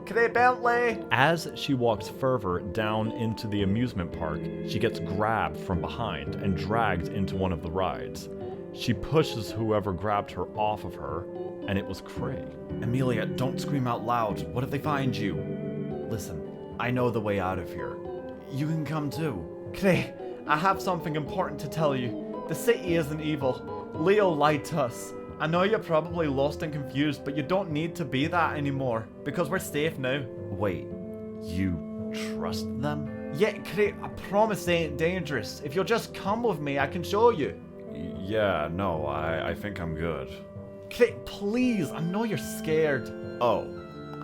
Cray Bentley. As she walks further down into the amusement park, she gets grabbed from behind and dragged into one of the rides. She pushes whoever grabbed her off of her, and it was Cray. Emilia, don't scream out loud. What if they find you? Listen, I know the way out of here. You can come too. Cray, I have something important to tell you. The city isn't evil. Leo lied to us. I know you're probably lost and confused, but you don't need to be that anymore, because we're safe now. Wait, you trust them? Yeah, Cray, I promise they ain't dangerous. If you'll just come with me, I can show you. Yeah, no, I think I'm good. Cray, please, I know you're scared. Oh,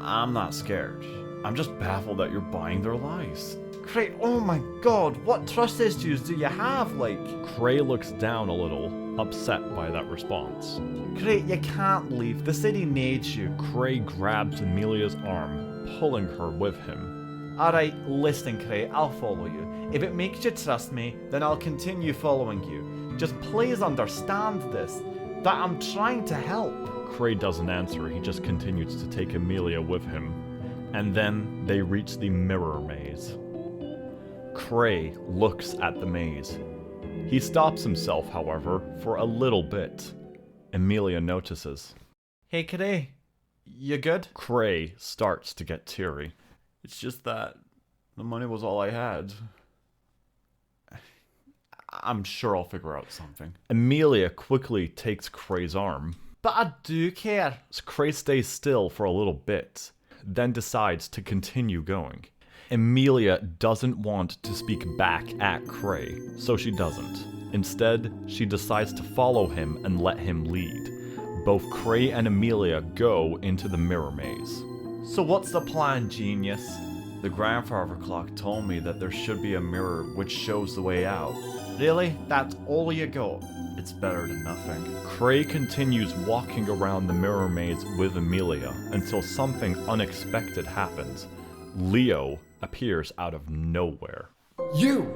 I'm not scared. I'm just baffled that you're buying their lies. Cray, oh my god, what trust issues do you have, like? Cray looks down a little, upset by that response. Cray, you can't leave. The city needs you. Cray grabs Emilia's arm, pulling her with him. Alright, listen, Cray, I'll follow you. If it makes you trust me, then I'll continue following you. Just please understand this, that I'm trying to help. Cray doesn't answer, he just continues to take Emilia with him. And then they reach the mirror maze. Cray looks at the maze. He stops himself, however, for a little bit. Emilia notices. Hey, Cray, you good? Cray starts to get teary. It's just that the money was all I had. I'm sure I'll figure out something. Emilia quickly takes Cray's arm. But I do care. Cray stays still for a little bit, then decides to continue going. Emilia doesn't want to speak back at Cray, so she doesn't. Instead, she decides to follow him and let him lead. Both Cray and Emilia go into the mirror maze. So what's the plan, genius? The grandfather clock told me that there should be a mirror which shows the way out. Really? That's all you got? It's better than nothing. Cray continues walking around the mirror maze with Emilia until something unexpected happens. Leo appears out of nowhere. You!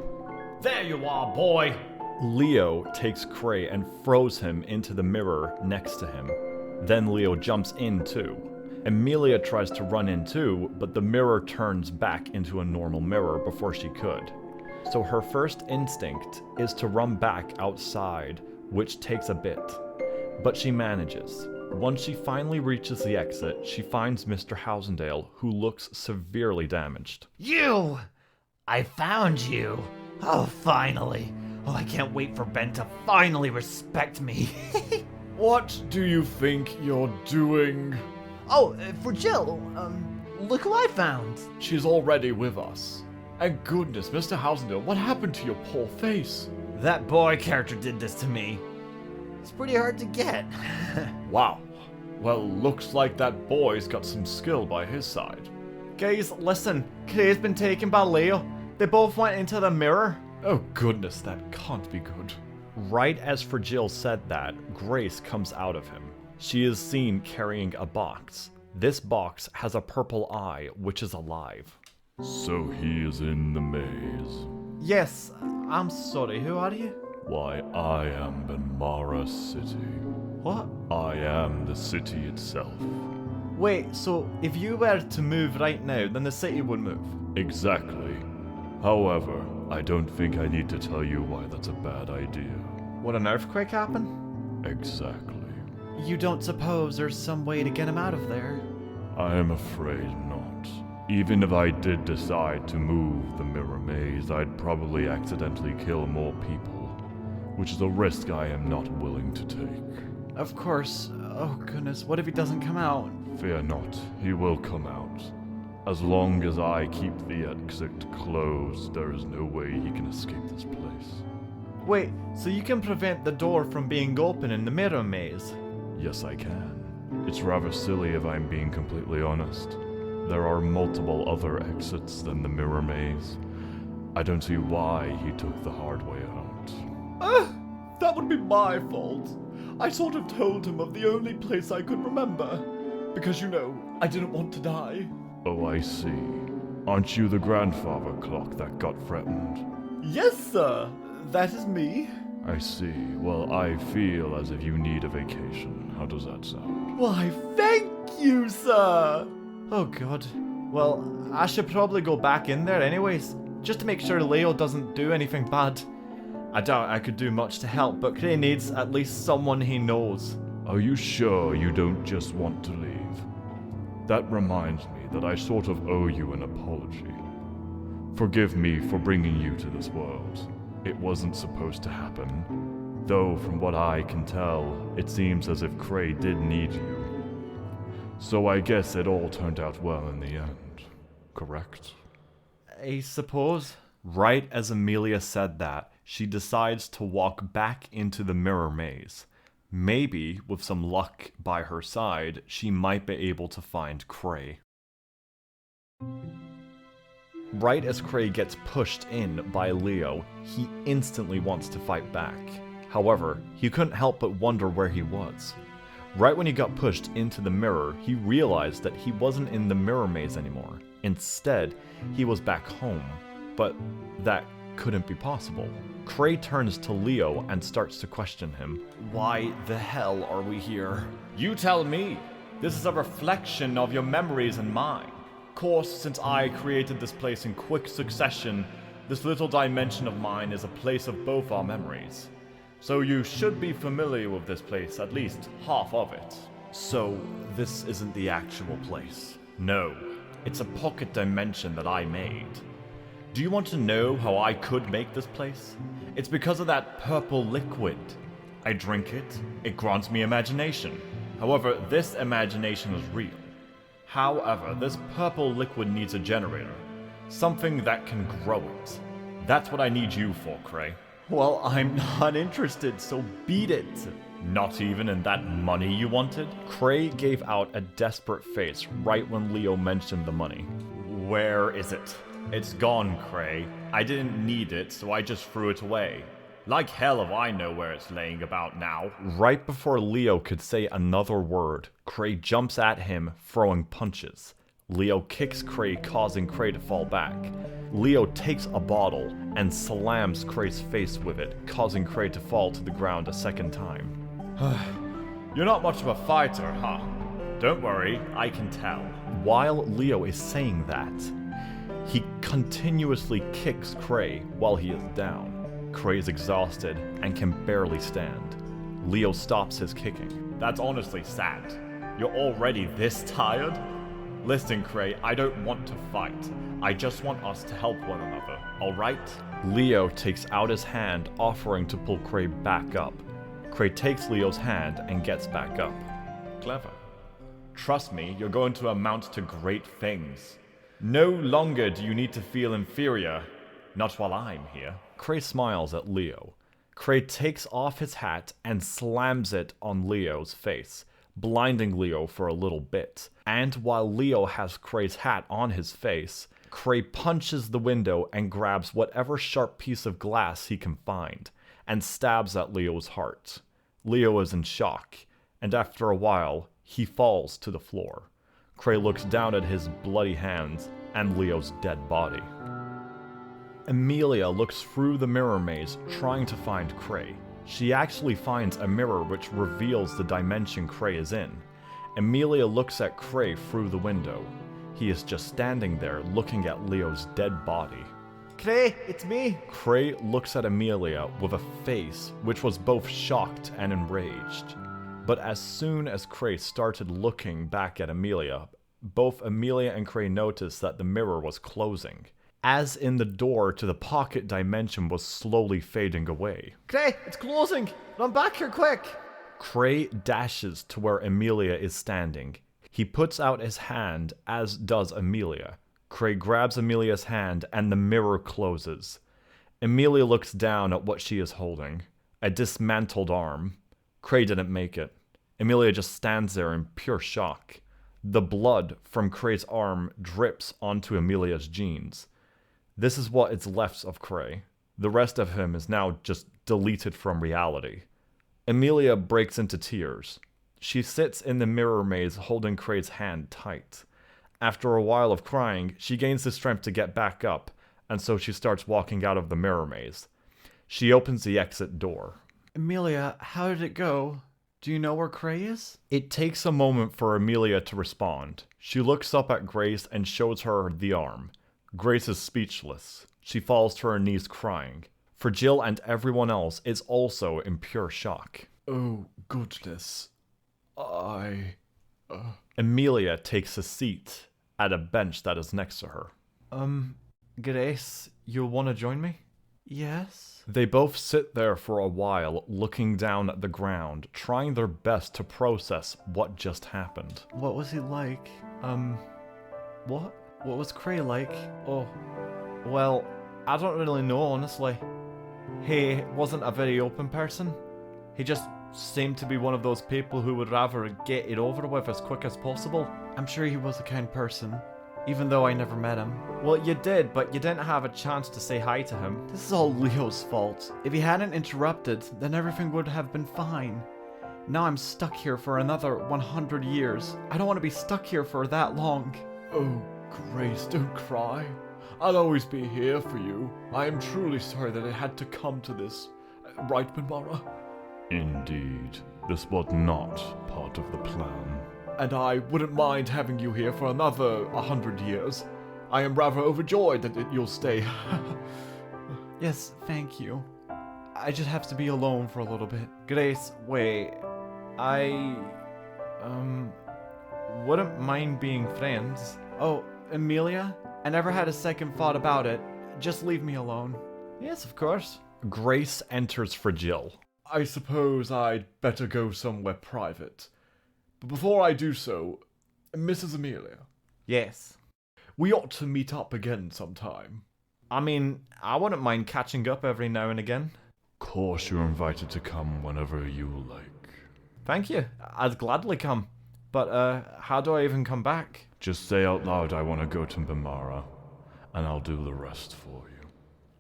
There you are, boy! Leo takes Cray and throws him into the mirror next to him. Then Leo jumps in too. Emilia tries to run in too, but the mirror turns back into a normal mirror before she could. So her first instinct is to run back outside, which takes a bit. But she manages. Once she finally reaches the exit, she finds Mr. Housendale, who looks severely damaged. You! I found you! Oh, finally! Oh, I can't wait for Ben to finally respect me. What do you think you're doing? Oh, for Jill, look who I found! She's already with us. And goodness, Mr. Housendale, what happened to your poor face? That boy character did this to me. It's pretty hard to get. Wow. Well, looks like that boy's got some skill by his side. Guys, listen. Cray's been taken by Leo. They both went into the mirror. Oh goodness, that can't be good. Right as Fregile said that, Grace comes out of him. She is seen carrying a box. This box has a purple eye, which is alive. So he is in the maze. Yes, I'm sorry, who are you? Why, I am Benmara City. What? I am the city itself. Wait, so if you were to move right now, then the city would move? Exactly. However, I don't think I need to tell you why that's a bad idea. Would an earthquake happen? Exactly. You don't suppose there's some way to get him out of there? I am afraid not. Even if I did decide to move the mirror maze, I'd probably accidentally kill more people, which is a risk I am not willing to take. Of course. Oh goodness, what if he doesn't come out? Fear not, he will come out. As long as I keep the exit closed, there is no way he can escape this place. Wait, so you can prevent the door from being open in the mirror maze? Yes, I can. It's rather silly if I'm being completely honest. there are multiple other exits than the mirror maze. I don't see why he took the hard way out. That would be my fault. I sort of told him of the only place I could remember. Because, I didn't want to die. Oh, I see. Aren't you the grandfather clock that got threatened? Yes, sir. That is me. I see. Well, I feel as if you need a vacation. How does that sound? Why, thank you, sir. Oh god. Well, I should probably go back in there anyways, just to make sure Leo doesn't do anything bad. I doubt I could do much to help, but Cray needs at least someone he knows. Are you sure you don't just want to leave? That reminds me that I sort of owe you an apology. Forgive me for bringing you to this world. It wasn't supposed to happen. Though, from what I can tell, it seems as if Cray did need you. So I guess it all turned out well in the end. Correct? I suppose. Right as Emilia said that, she decides to walk back into the mirror maze. Maybe, with some luck by her side, she might be able to find Cray. Right as Cray gets pushed in by Leo, he instantly wants to fight back. However, he couldn't help but wonder where he was. Right when he got pushed into the mirror, he realized that he wasn't in the mirror maze anymore. Instead, he was back home. But that couldn't be possible. Cray turns to Leo and starts to question him. Why the hell are we here? You tell me. This is a reflection of your memories and mine. Of course, since I created this place in quick succession, this little dimension of mine is a place of both our memories. So you should be familiar with this place, at least half of it. So, this isn't the actual place? No, it's a pocket dimension that I made. Do you want to know how I could make this place? It's because of that purple liquid. I drink it, it grants me imagination. However, this imagination is real. However, this purple liquid needs a generator. Something that can grow it. That's what I need you for, Cray. Well, I'm not interested, so beat it. Not even in that money you wanted? Cray gave out a desperate face right when Leo mentioned the money. Where is it? It's gone, Cray. I didn't need it, so I just threw it away. Like hell if I know where it's laying about now. Right before Leo could say another word, Cray jumps at him, throwing punches. Leo kicks Cray, causing Cray to fall back. Leo takes a bottle and slams Cray's face with it, causing Cray to fall to the ground a second time. You're not much of a fighter, huh? Don't worry, I can tell. While Leo is saying that, he continuously kicks Cray while he is down. Cray is exhausted and can barely stand. Leo stops his kicking. That's honestly sad. You're already this tired? Listen, Cray, I don't want to fight. I just want us to help one another, alright? Leo takes out his hand, offering to pull Cray back up. Cray takes Leo's hand and gets back up. Clever. Trust me, you're going to amount to great things. No longer do you need to feel inferior. Not while I'm here. Cray smiles at Leo. Cray takes off his hat and slams it on Leo's face, blinding Leo for a little bit. And while Leo has Cray's hat on his face, Cray punches the window and grabs whatever sharp piece of glass he can find, and stabs at Leo's heart. Leo is in shock, and after a while, he falls to the floor. Cray looks down at his bloody hands and Leo's dead body. Emilia looks through the mirror maze, trying to find Cray. She actually finds a mirror which reveals the dimension Cray is in. Emilia looks at Cray through the window. He is just standing there looking at Leo's dead body. Cray, it's me. Cray looks at Emilia with a face which was both shocked and enraged. But as soon as Cray started looking back at Emilia, both Emilia and Cray noticed that the mirror was closing, as in the door to the pocket dimension was slowly fading away. Cray, it's closing. Run back here quick. Cray dashes to where Emilia is standing. He puts out his hand, as does Emilia. Cray grabs Emilia's hand and the mirror closes. Emilia looks down at what she is holding. A dismantled arm. Cray didn't make it. Emilia just stands there in pure shock. The blood from Cray's arm drips onto Emilia's jeans. This is what is left of Cray. The rest of him is now just deleted from reality. Emilia breaks into tears. She sits in the mirror maze holding Cray's hand tight. After a while of crying, she gains the strength to get back up, and so she starts walking out of the mirror maze. She opens the exit door. Emilia, how did it go? Do you know where Cray is? It takes a moment for Emilia to respond. She looks up at Grace and shows her the arm. Grace is speechless. She falls to her knees crying. Fregile and everyone else is also in pure shock. Oh, goodness. Emilia takes a seat at a bench that is next to her. Grace, you want to join me? Yes? They both sit there for a while, looking down at the ground, trying their best to process what just happened. What was he like? What? What was Cray like? Oh, well, I don't really know, honestly. He wasn't a very open person. He just seemed to be one of those people who would rather get it over with as quick as possible. I'm sure he was a kind person, even though I never met him. Well, you did, but you didn't have a chance to say hi to him. This is all Leo's fault. If he hadn't interrupted, then everything would have been fine. Now I'm stuck here for another 100 years. I don't want to be stuck here for that long. Oh, Grace, don't cry. I'll always be here for you. I am truly sorry that it had to come to this. Right, Benmara? Indeed, this was not part of the plan. And I wouldn't mind having you here for another 100 years. I am rather overjoyed that you'll stay. Yes, thank you. I just have to be alone for a little bit. Grace, wait. I wouldn't mind being friends. Oh, Emilia? I never had a second thought about it. Just leave me alone. Yes, of course. Grace enters Fregile. I suppose I'd better go somewhere private. But before I do so, Mrs. Emilia, Yes. we ought to meet up again sometime. I mean, I wouldn't mind catching up every now and again. Course, you're invited to come whenever you like. Thank you. I'd gladly come. But, how do I even come back? Just say out loud I want to go to Benmara, and I'll do the rest for you.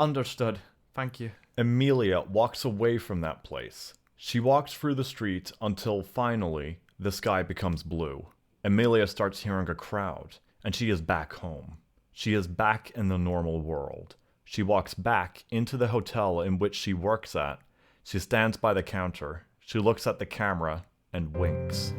Understood. Thank you. Emilia walks away from that place. She walks through the street until finally the sky becomes blue. Emilia starts hearing a crowd, and she is back home. She is back in the normal world. She walks back into the hotel in which she works at. She stands by the counter. She looks at the camera and winks.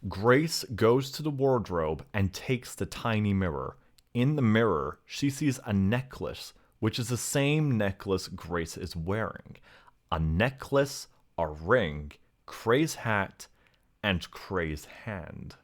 Grace goes to the wardrobe and takes the tiny mirror. In the mirror, she sees a necklace, which is the same necklace Grace is wearing. A necklace, a ring, Cray's hat, and Cray's hand.